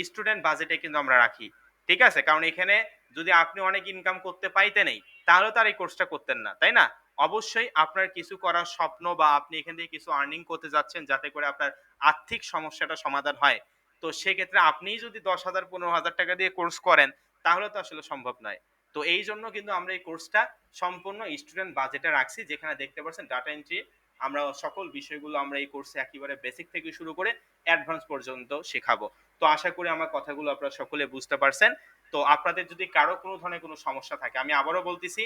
স্টুডেন্ট বাজেটে কিন্তু আমরা রাখি, ঠিক আছে? কারণ এখানে যদি আপনি অনেক ইনকাম করতে পাইতেনই তাহলে তো আর এই কোর্সটা করতেন না, তাই না? অবশ্যই আপনার কিছু করার স্বপ্ন বা আপনি এখান থেকে কিছু আর্নিং করতে যাচ্ছেন যাতে করে আপনার আর্থিক সমস্যাটা সমাধান হয়। তো সেক্ষেত্রে আপনিই যদি 10,000, 15,000 টাকা দিয়ে কোর্স করেন তাহলে তো আসলে সম্ভব নয়। তো এই জন্য কিন্তু আমরা এই কোর্সটা সম্পূর্ণ স্টুডেন্ট বাজেটে রাখছি, যেখানে দেখতে পাচ্ছেন ডাটা এন্ট্রি আমরা সকল বিষয়গুলো আমরা এই কোর্সে একেবারে বেসিক থেকে শুরু করে অ্যাডভান্স পর্যন্ত শেখাবো। তো আশা করি আমার কথাগুলো আপনারা সকলে বুঝতে পারছেন। তো আপনাদের যদি কারো কোনো ধরনের কোনো সমস্যা থাকে, আমি আবারও বলতেছি,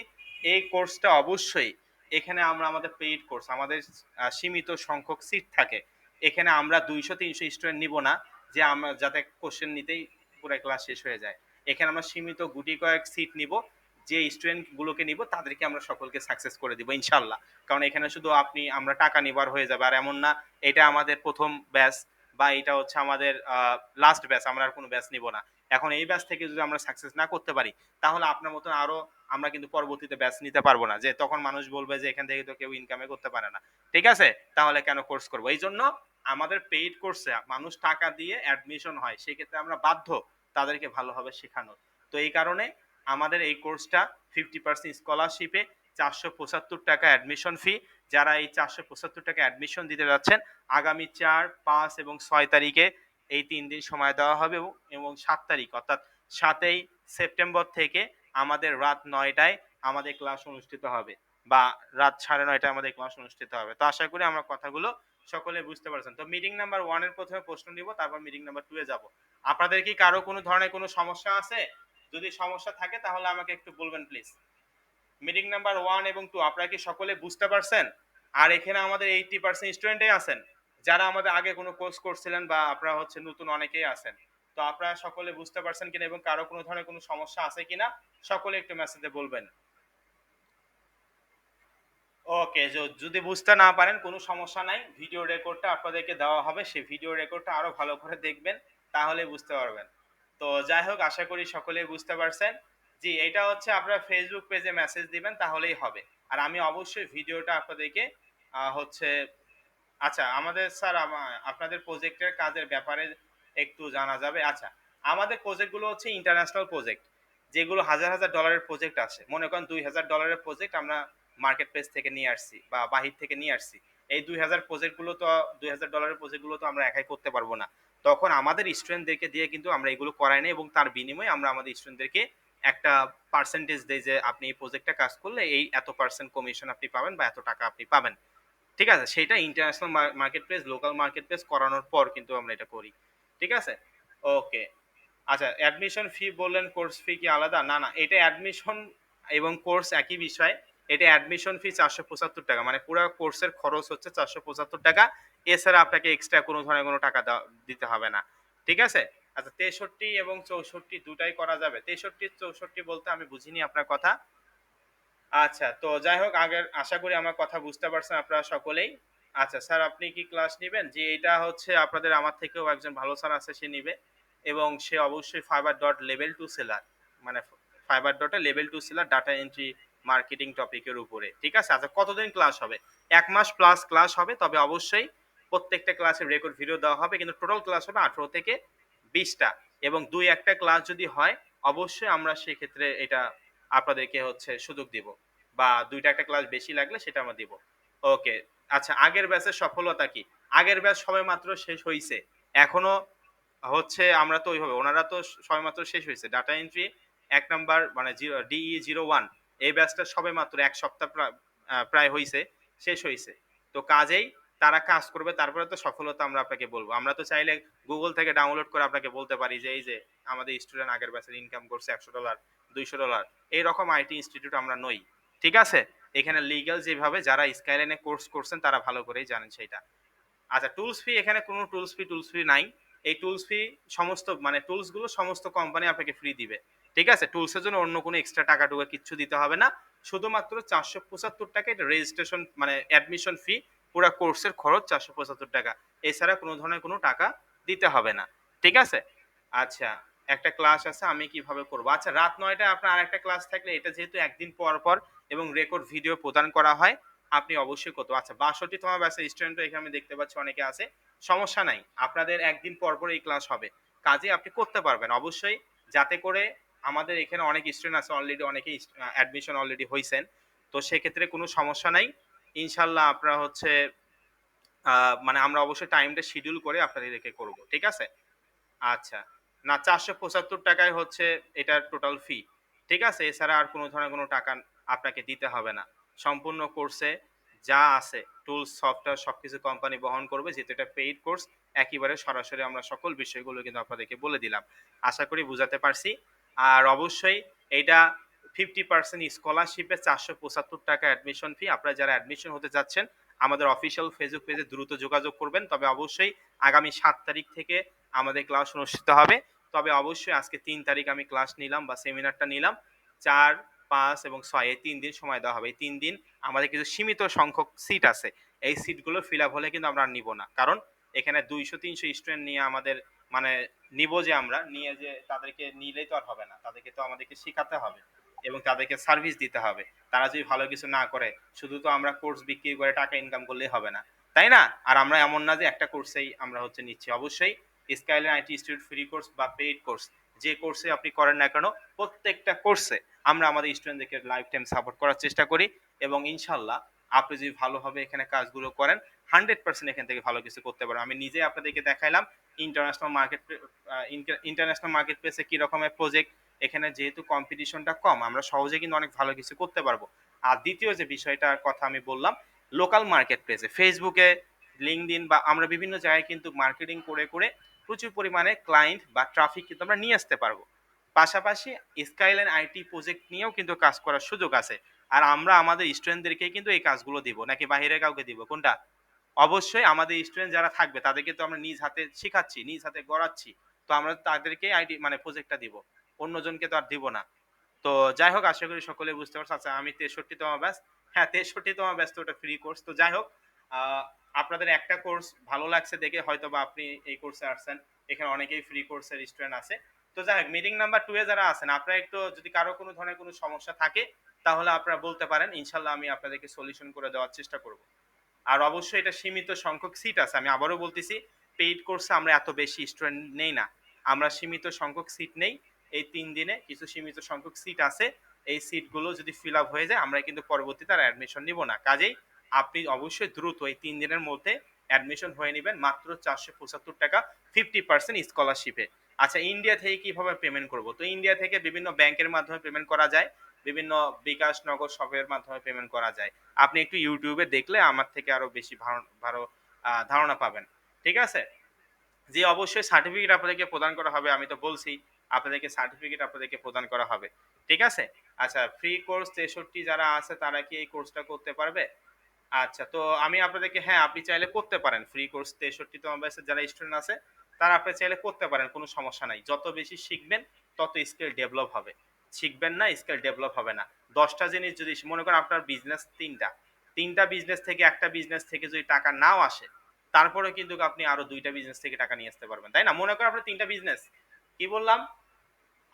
এই কোর্সটা অবশ্যই এখানে আমরা আমাদের পেইড কোর্স, আমাদের সীমিত সংখ্যক সিট থাকে। এখানে আমরা 200-300 স্টুডেন্ট নিব না যে আমরা যাতে কোশ্চেন নিতেই পুরো ক্লাস শেষ হয়ে যায়। এখানে আমরা সীমিত গুটি কয়েক সিট নিব, যে স্টুডেন্ট গুলোকে নিব তাদেরকে আমরা সকলকে সাকসেস করে দিব ইনশাল্লাহ। কারণ এখানে শুধু আমরা টাকা নিবার হয়ে যাবে আর এমন না, এটা আমাদের প্রথম ব্যাচ বা এটা হচ্ছে আমাদের লাস্ট ব্যাচ, আমরা আর কোনো ব্যাচ নিব না। এখন এই ব্যাচ থেকে যদি আমরা সাকসেস না করতে পারি তাহলে আপনার মতন আরো আমরা কিন্তু পরবর্তীতে ব্যাচ নিতে পারবো না, যে তখন মানুষ বলবে যে এখান থেকে তো কেউ ইনকামে করতে পারে না, ঠিক আছে? তাহলে কেন কোর্স করবো? এই জন্য আমাদের পেইড কোর্সে মানুষ টাকা দিয়ে অ্যাডমিশন হয়, সেক্ষেত্রে আমরা বাধ্য তাদেরকে ভালোভাবে শেখানোর। তো এই কারণে আমাদের এই কোর্সটা 50% স্কলারশিপে, 475 টাকা অ্যাডমিশন ফি। যারা এই 475 টাকা অ্যাডমিশন দিতে যাচ্ছেন, আগামী 4, 5 এবং 6 তারিখে এই 3 দিন সময় দেওয়া হবে এবং 7 তারিখ অর্থাৎ 7ই সেপ্টেম্বর থেকে আমাদের রাত 9টায় আমাদের ক্লাস অনুষ্ঠিত হবে, বা রাত 9:30টায় আমাদের ক্লাস অনুষ্ঠিত হবে। তো আশা করি আমার কথাগুলো সকলে বুঝতে পারছেন। তো মিটিং নাম্বার 1 এর প্রথমে প্রশ্ন নিব, তারপর মিটিং নাম্বার 2 এ যাব। আপনাদের কি কারো কোনো ধরনের কোনো সমস্যা আছে? যদি সমস্যা থাকে তাহলে আমাকে একটু বলবেন প্লিজ। মিটিং নাম্বার 1 এবং 2 আপনারা কি সকলে বুঝতে পারছেন? আর এখানে আমাদের 80% স্টুডেন্টই আছেন যারা আমাদের আগে কোনো কোর্স করছিলেন, বা আপনারা হচ্ছে নতুন অনেকেই আছেন। তো আপনারা সকলে বুঝতে পারছেন কিনা এবং কারো কোনো ধরনের কোনো সমস্যা আছে কিনা সকলে একটু মেসেজে বলবেন। ওকে, যদি বুঝতে না পারেন কোনো সমস্যা নাই, ভিডিও রেকর্ডটা আপনাদেরকে দেওয়া হবে, সেই ভিডিও রেকর্ডটা আরো ভালো করে দেখবেন, তাহলে বুঝতে পারবেন। তো যাই হোক, আশা করি সকলেই বুঝতে পারছেন। জি, এটা হচ্ছে আপনারা ফেসবুক পেজে মেসেজ দিবেন তাহলেই হবে। আর আমি অবশ্যই ভিডিওটা আপনাদেরকে হচ্ছে, আচ্ছা আমাদের স্যার আপনাদের প্রজেক্টের কাজের ব্যাপারে একটু জানা যাবে? আচ্ছা, আমাদের প্রজেক্টগুলো হচ্ছে ইন্টারন্যাশনাল প্রজেক্ট, যেগুলো হাজার হাজার ডলারের প্রজেক্ট আসে। মনে করেন $2,000 প্রজেক্ট আমরা মার্কেট প্লেস থেকে নিয়ে আসছি বা বাহির থেকে নিয়ে আসছি। এই 2,000 প্রজেক্টগুলো তো, $2,000 প্রজেক্টগুলো তো আমরা একাই করতে পারবো না। তখন আমাদের স্টুডেন্টদেরকে দিয়ে কিন্তু আমরা এগুলো করাই না, এবং তার বিনিময়ে আমরা আমাদের স্টুডেন্টদেরকে একটা পার্সেন্টেজ দেই যে আপনি এই প্রজেক্টটা কাজ করলে এই এত পার্সেন্ট কমিশন আপনি পাবেন বা এত টাকা আপনি পাবেন, ঠিক আছে? সেটা international market place, local market place করানোর পর কিন্তু আমরা এটা করি, ঠিক আছে? ওকে। আচ্ছা, অ্যাডমিশন ফি বললেন, কোর্স ফি কি আলাদা? না, না, এটা অ্যাডমিশন এবং কোর্স একই বিষয়। এটা অ্যাডমিশন ফি 475 টাকা, মানে পুরো কোর্সের খরচ হচ্ছে 475 টাকা। এছাড়া আপনাকে এক্সট্রা কোনো ধরনের কোনো টাকা দিতে হবে না, ঠিক আছে? আচ্ছা, 63 এবং 64 দুটাই করা যাবে? 63, 64 বলতে আমি বুঝিনি আপনার কথা। আচ্ছা, তো যাই হোক, আগের আশা করি আমার কথা বুঝতে পারছেন আপনারা সকলেই। আচ্ছা স্যার, আপনি কি ক্লাস নিবেন? যে এটা হচ্ছে আপনাদের আমার থেকেও একজন ভালো স্যার আছে, সে নিবে, এবং সে অবশ্যই ফাইবার ডট লেভেল 2 সেলার, মানে fibre dot level 2 seller data entry marketing টপিকের উপরে, ঠিক আছে? আচ্ছা, কতদিন ক্লাস হবে? 1 মাস প্লাস ক্লাস হবে, তবে অবশ্যই প্রত্যেকটা ক্লাসের রেকর্ড ভিডিও দেওয়া হবে, কিন্তু টোটাল ক্লাস হবে 18 থেকে 20টা, এবং 2-1টা ক্লাস যদি হয় অবশ্যই আমরা সেক্ষেত্রে এটা আপনাদেরকে হচ্ছে সুযোগ দিব, বা 2টা একটা ক্লাস বেশি লাগলে সেটা আমরা দিব। ওকে। আচ্ছা, আগের ব্যাচের সফলতা কি? আগের ব্যাচ সবেমাত্র শেষ হইছে। এখনো হচ্ছে আমরা তো ওইভাবে, ওনারা তো সবেমাত্র শেষ হইছে। ডাটা এন্ট্রি 1 নাম্বার মানে DE01, এই ব্যাচটা সবেমাত্র 1 সপ্তাহ প্রায় হইছে। শেষ হইছে। তো কাজেই তারা কাজ করবে, তারপরে তো সফলতা আমরা আপনাকে বলব। আমরা তো চাইলে Google থেকে ডাউনলোড করে আপনাকে বলতে পারি যে এই যে আমাদের স্টুডেন্ট আগের ব্যাচের ইনকাম করছে $100, $200। এইরকম আইটি ইনস্টিটিউট আমরা নই। ঠিক আছে? এখানে লিগ্যাল যেভাবে যারা স্কাইলাইনে কোর্স করছেন তারা ভালো করেই জানেন সেইটা। আচ্ছা, টুলস ফি, এখানে কোনো টুলস ফি নাই। এই টুলস ফি সমস্ত মানে টুলস গুলো সমস্ত কোম্পানি আপনাকে ফ্রি দিবে। ঠিক আছে? টুলস এর জন্য অন্য কোনো এক্সট্রা টাকা-টুকা কিচ্ছু দিতে হবে না। শুধুমাত্র ৳৪৭৫ এটা রেজিস্ট্রেশন মানে অ্যাডমিশন ফি, পুরা কোর্সের খরচ ৳৪৭৫। এছাড়া কোনো ধরনের কোনো টাকা দিতে হবে না। ঠিক আছে? আচ্ছা, একটা ক্লাস আছে আমি কিভাবে করব? আচ্ছা, রাত ৯ টায় আপনার আরেকটা ক্লাস থাকলে এটা যেহেতু একদিন পর এবং রেকর্ড ভিডিও প্রদান করা হয়, আপনি অবশ্যই করতে, আচ্ছা ৬২তম ব্যাচের স্টুডেন্টও এখানে আমি দেখতে পাচ্ছি অনেকে আছে। সমস্যা নাই। আপনাদের একদিন পর এই ক্লাস হবে। কাজেই আপনি করতে পারবেন। অবশ্যই যাতে করে আমাদের এখানে অনেক স্টুডেন্ট আছে অলরেডি, অনেকেই অ্যাডমিশন অলরেডি হইছেন। তো সেক্ষেত্রে কোনো সমস্যা নাই। ইনশাআল্লাহ আপনারা হচ্ছে মানে আমরা অবশ্যই টাইমটা শিডিউল করে আপনাদেরকে করব। ঠিক আছে? আচ্ছা। না, ৳৪৭৫ হচ্ছে এটার টোটাল ফি। ঠিক আছে? এছাড়া আর কোন ধরনের কোন টাকা আপনাকে দিতে হবে না। সম্পূর্ণ কোর্সে যা আছে টুলস, সফটওয়্যার সবকিছু কোম্পানি বহন করবে, যেহেতু এটা পেইড কোর্স। একেবারে সরাসরি আমরা সকল বিষয়গুলো কিন্তু আপনাদেরকে বলে দিলাম। আশা করি বুঝাতে পারছি। আর অবশ্যই এইটা 50% স্কলারশিপে ৳৪৭৫ অ্যাডমিশন ফি। আপনারা যারা অ্যাডমিশন হতে যাচ্ছেন আমাদের অফিসিয়াল ফেসবুক পেজে দ্রুত যোগাযোগ করবেন। তবে অবশ্যই আগামী ৭ তারিখ থেকে আমাদের ক্লাস অনুষ্ঠিত হবে। তবে অবশ্যই আজকে ৩ তারিখ আমি ক্লাস নিলাম বা সেমিনারটা নিলাম। ৪, ৫ এবং ৬ এই ৩ দিন সময় দেওয়া হবে। এই ৩ দিন আমাদের কিছু সীমিত সংখ্যক সিট আছে। এই সিটগুলো ফিল আপ হলে কিন্তু আমরা আর নিব না। কারণ এখানে ২০০-৩০০ স্টুডেন্ট নিয়ে আমাদের মানে নিব যে আমরা, নিয়ে যে তাদেরকে নিলেই তো আর হবে না। তাদেরকে তো আমাদেরকে শিখাতে হবে এবং তাদেরকে সার্ভিস দিতে হবে। তারা যদি ভালো কিছু না করে, শুধু তো আমরা কোর্স বিক্রি করে টাকা ইনকাম করলেই হবে না। তাই না? আর আমরা এমন না যে একটা কোর্সেই আমরা হচ্ছে নিচ্ছি। অবশ্যই skyline IT institute free course বা পেইড কোর্স, যে কোর্সে আপনি করেন না কেন, প্রত্যেকটা কোর্সে আমরা আমাদের স্টুডেন্টদেরকে লাইফ টাইম সাপোর্ট করার চেষ্টা করি এবং ইনশাআল্লাহ আপনি যদি ভালোভাবে এখানে কাজগুলো করেন 100% এখান থেকে ভালো কিছু করতে পারবেন। আমি নিজেই আপনাদেরকে দেখাইলাম ইন্টারন্যাশনাল মার্কেট ইন্টারন্যাশনাল মার্কেট প্লেসে কি রকমের প্রজেক্ট। এখানে যেহেতু কম্পিটিশনটা কম, আমরা সহজে কিন্তু অনেক ভালো কিছু করতে পারবো। আর দ্বিতীয় যে বিষয়টার কথা আমি বললাম, লোকাল মার্কেট প্লেসে ফেসবুকে, লিঙ্কডইন বা আমরা বিভিন্ন জায়গায় কিন্তু মার্কেটিং করে প্রচুর পরিমাণে ক্লায়েন্ট বা ট্রাফিক কিন্তু আমরা নিয়ে আসতে পারবো। পাশাপাশি স্কাইলাইন আইটি প্রজেক্ট নিয়েও কিন্তু কাজ করার সুযোগ আছে। আর আমরা আমাদের স্টুডেন্টদেরকে কিন্তু এই কাজগুলো দিব, নাকি বাহিরে কাউকে দিব, কোনটা? অবশ্যই আমাদের স্টুডেন্ট যারা থাকবে তাদেরকে তো আমরা নিজ হাতে শিখাচ্ছি, নিজ হাতে গড়াচ্ছি। তো আমরা তাদেরকে আইটি মানে প্রজেক্টটা দিব। অন্যজনকে তো আর দিব না। তো যাই হোক, আশা করি সকলে বুঝতে পারছে। আচ্ছা, আমি ৬৩তম ব্যাচ। হ্যাঁ, ৬৩তম ব্যাচ তো ওটা ফ্রি কোর্স। তো যাই হোক, আ আপনাদের একটা কোর্স ভালো লাগছে দেখে হয়তোবা আপনি এই কোর্সে আসছেন। এখানে অনেকেই ফ্রি কোর্সের স্টুডেন্ট আছে। তো যাই হোক, মিটিং নাম্বার 2 এ যারা আছেন, আপনারা একটু যদি কারো কোনো ধরনের কোনো সমস্যা থাকে তাহলে আপনারা বলতে পারেন। ইনশাআল্লাহ আমি আপনাদেরকে সলিউশন করে দেওয়ার চেষ্টা করব। আর অবশ্যই এটা সীমিত সংখ্যক সিট আছে। আমি আবারও বলতেছি, পেইড কোর্সে আমরা এত বেশি স্টুডেন্ট নেই না। আমরা সীমিত সংখ্যক সিট নেই। এই ৩ দিনে কিছু সীমিত সংখ্যক সিট আছে। এই সিটগুলো যদি ফিল আপ হয়ে যায় আমরা কিন্তু পরবর্তীতে আর অ্যাডমিশন নিব না। কাজেই আপনি অবশ্যই দ্রুত এই ৩ দিনের মধ্যে অ্যাডমিশন হয়ে নিবেন মাত্র ৳৪৭৫ 50% স্কলারশিপে। আচ্ছা, ইন্ডিয়া থেকে কিভাবে পেমেন্ট করব? তো ইন্ডিয়া থেকে বিভিন্ন ব্যাংকের মাধ্যমে পেমেন্ট করা যায়। বিভিন্ন বিকাশ, নগদ সবের মাধ্যমে পেমেন্ট করা যায়। আপনি একটু YouTube এ দেখলে আমার থেকে আরো বেশি ভালো ধারণা পাবেন। ঠিক আছে? জি, অবশ্যই সার্টিফিকেট আপনাদেরকে প্রদান করা হবে। আমি তো বলছি, আপনাদেরকে সার্টিফিকেট আপনাদেরকে প্রদান করা হবে। ঠিক আছে? আচ্ছা, ফ্রি কোর্স ৬৩ যারা আছে তারা কি এই কোর্সটা করতে পারবে? আচ্ছা, তো আমি আপনাদেরকে, হ্যাঁ, আপনি চাইলে করতে পারেন। ফ্রি কোর্স ৬৩তম ব্যাচের যারা স্টুডেন্ট আছে তারা আপনি চাইলে করতে পারেন। কোনো সমস্যা নাই। যত বেশি শিখবেন তত স্কিল ডেভেলপ হবে। শিখবেন না, স্কিল ডেভেলপ হবে না। ১০ টা জিনিস যদি মনে করেন আপনার বিজনেস ৩ টা। ৩ টা বিজনেস থেকে একটা বিজনেস থেকে যদি টাকা নাও আসে, তারপরেও কিন্তু আপনি আরো ২ টা বিজনেস থেকে টাকা নিয়ে আসতে পারবেন। তাই না? মনে করেন আপনার ৩ টা বিজনেস। কি বললাম?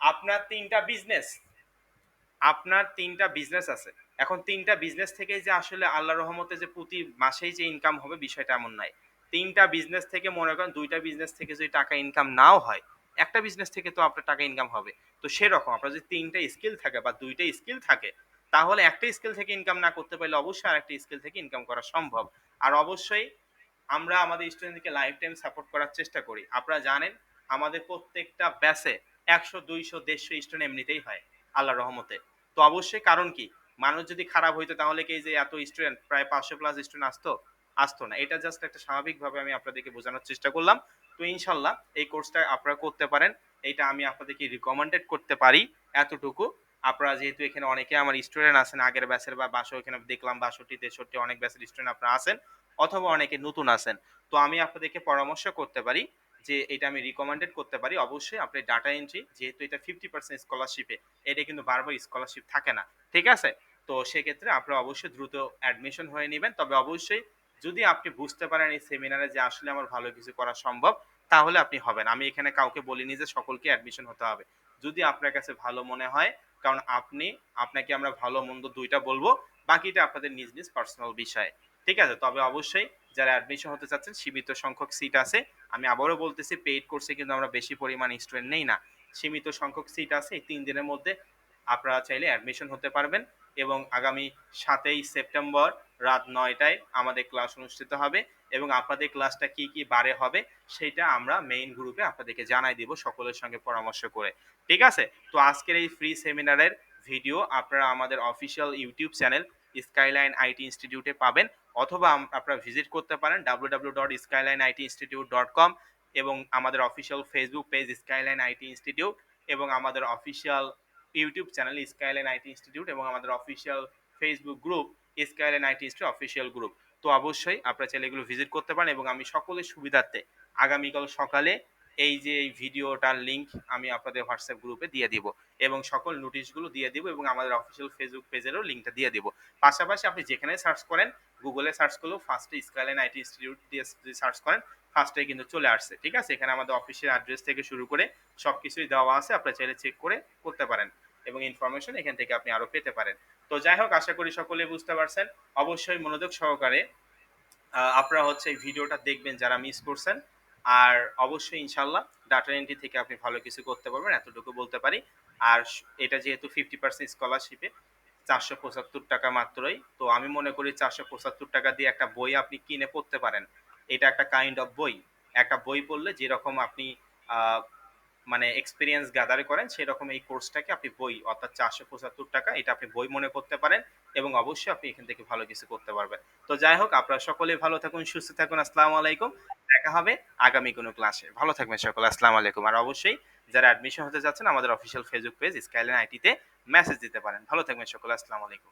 আপনার ৩ টা বিজনেস। আপনার ৩ টা বিজনেস আছে। এখন ৩ টা বিজনেস থেকেই যে আসলে আল্লাহর রহমতে যে প্রতি মাসেই যে ইনকাম হবে বিষয়টা এমন নাই। ৩ টা বিজনেস থেকে মনে করেন ২ টা বিজনেস থেকে যদি টাকা ইনকাম নাও হয়, একটা বিজনেস থেকে তো আপনার টাকা ইনকাম হবে। তো সেরকম আপনার যদি ৩ টা স্কিল থাকে বা ২ টা স্কিল থাকে, তাহলে একটা স্কিল থেকে ইনকাম না করতে পারলে অবশ্যই আরেকটা স্কিল থেকে ইনকাম করা সম্ভব। আর অবশ্যই আমরা আমাদের স্টুডেন্টদেরকে লাইফ টাইম সাপোর্ট করার চেষ্টা করি। আপনারা জানেন আমাদের প্রত্যেকটা ব্যাচে ১০০, ২০০, ১৫০ স্টুডেন্ট এমনিতেই হয় আল্লাহর রহমতে। তো অবশ্যই কারণ কি? মানুষ যদি খারাপ হইতো তাহলে কি এই যে এত স্টুডেন্ট প্রায় 500 প্লাস স্টুডেন্ট আসতো না। এটা জাস্ট একটা স্বাভাবিকভাবে আমি আপনাদেরকে বোঝানোর চেষ্টা করলাম। তো ইনশাল্লাহ এই কোর্সটা আপনারা করতে পারেন। এইটা আমি আপনাদেরকে রিকমেন্ডেড করতে পারি এতটুকু। আপনারা যেহেতু এখানে অনেকে আমার স্টুডেন্ট আছেন আগের ব্যাচের বা ১২০০ এখানে দেখলাম ৬২, ৬৩ অনেক ব্যাচের স্টুডেন্ট আপনারা আছেন অথবা অনেকে নতুন আছেন। তো আমি আপনাদেরকে পরামর্শ করতে পারি যে এটা আমি রিকমেন্ডেড করতে পারি। অবশ্যই আপনি ডাটা এন্ট্রি যেহেতু এটা 50% স্কলারশিপে, এটা কিন্তু বারবার স্কলারশিপ থাকে না। ঠিক আছে? তো সেক্ষেত্রে আপনারা অবশ্যই দ্রুত অ্যাডমিশন হয়ে নিবেন। তবে অবশ্যই যদি আপনি বুঝতে পারেন এই সেমিনারে যে আসলে আমার ভালো কিছু করা সম্ভব, তাহলে আপনি হবেন। আমি এখানে কাউকে বলিনি যে সকলকে অ্যাডমিশন হতে হবে। যদি আপনার কাছে ভালো মনে হয়, কারণ আপনাকে আমরা ভালো মন্দ ২ টা বলব। বাকিটা আপনাদের নিজ, নিজ পার্সোনাল বিষয়। ঠিক আছে? তবে অবশ্যই যারা অ্যাডমিশন হতে চাচ্ছেন সীমিত সংখ্যক সিট আছে। আমি আবারও বলতেছি পেইড কোর্সে কিন্তু আমরা বেশি পরিমাণ স্টুডেন্ট নেই না। সীমিত সংখ্যক সিট আছে। এই ৩ দিনের মধ্যে আপনারা চাইলে অ্যাডমিশন হতে পারবেন এবং আগামী ৭ই সেপ্টেম্বর রাত ৯ টায় আমাদের ক্লাস অনুষ্ঠিত হবে এবং আপনাদের ক্লাসটা কি, কি বারে হবে সেইটা আমরা মেইন গ্রুপে আপনাদেরকে জানাই দিব সকলের সঙ্গে পরামর্শ করে। ঠিক আছে? তো আজকের এই ফ্রি সেমিনারের ভিডিও আপনারা আমাদের official YouTube channel skyline IT ইনস্টিটিউটে পাবেন অথবা আপনারা ভিজিট করতে পারেন www.skylineITinstitute.com এবং আমাদের official Facebook page skyline IT institute এবং আমাদের official YouTube channel skyline IT institute এবং আমাদের official Facebook group skyline IT institute official group. তো অবশ্যই আপনারা চাইলে এগুলো ভিজিট করতে পারেন এবং আমি সকলের সুবিধার্থে আগামীকাল সকালে এই ভিডিওটার লিংক আমি আপনাদের হোয়াটসঅ্যাপ গ্রুপে দিয়ে দিব এবং সকল নোটিশগুলো দিয়ে দিব এবং আমাদের অফিসিয়াল ফেসবুক পেজেরও লিংকটা দিয়ে দিব। পাশাপাশি আপনি যেখানে সার্চ করেন গুগলে সার্চ করলেও ফার্স্টে স্কাইলাইন আইটি ইনস্টিটিউট দিয়ে যদি সার্চ করেন ফার্স্টে কিন্তু চলে আসছে। ঠিক আছে? এখানে আমাদের অফিসের অ্যাড্রেস থেকে শুরু করে সবকিছুই দেওয়া আছে। আপনারা চাইলে চেক করে করতে পারেন এবং ইনফরমেশন এখান থেকে আপনি আরো পেতে পারেন। তো যাই হোক আশা করি সকলে বুঝতে পারছেন। অবশ্যই মনোযোগ সহকারে আপনারা হচ্ছে এই ভিডিওটা দেখবেন যারা মিস করছেন। আর অবশ্যই ইনশাল্লাহ ডাটা এন্ট্রি থেকে আপনি ভালো কিছু করতে পারবেন এতটুকু বলতে পারি। আর এটা যেহেতু 50% স্কলারশিপে ৪৭৫ টাকা মাত্রই। তো আমি মনে করি ৪৭৫ টাকা দিয়ে একটা বই আপনি কিনে পড়তে পারেন। এটা একটা কাইন্ড অফ বই। একটা বই পড়লে যেরকম আপনি আ মানে এক্সপেরিয়েন্স গ্যাদার করেন সেরকম এই কোর্সটাকে আপনি বই অর্থাৎ ৪৭৫ টাকা এটা আপনি বই মনে করতে পারেন এবং অবশ্যই আপনি এখান থেকে ভালো কিছু করতে পারবেন। তো যাই হোক আপনারা সকলেই ভালো থাকুন, সুস্থ থাকুন। আসসালামু আলাইকুম। দেখা হবে আগামী কোনো ক্লাসে। ভালো থাকবেন সকলে। আসসালামু আলাইকুম। আর অবশ্যই যারা অ্যাডমিশন হতে যাচ্ছেন আমাদের official Facebook page skyline IT তে মেসেজ দিতে পারেন। ভালো থাকবেন সকলে। আসসালামু আলাইকুম।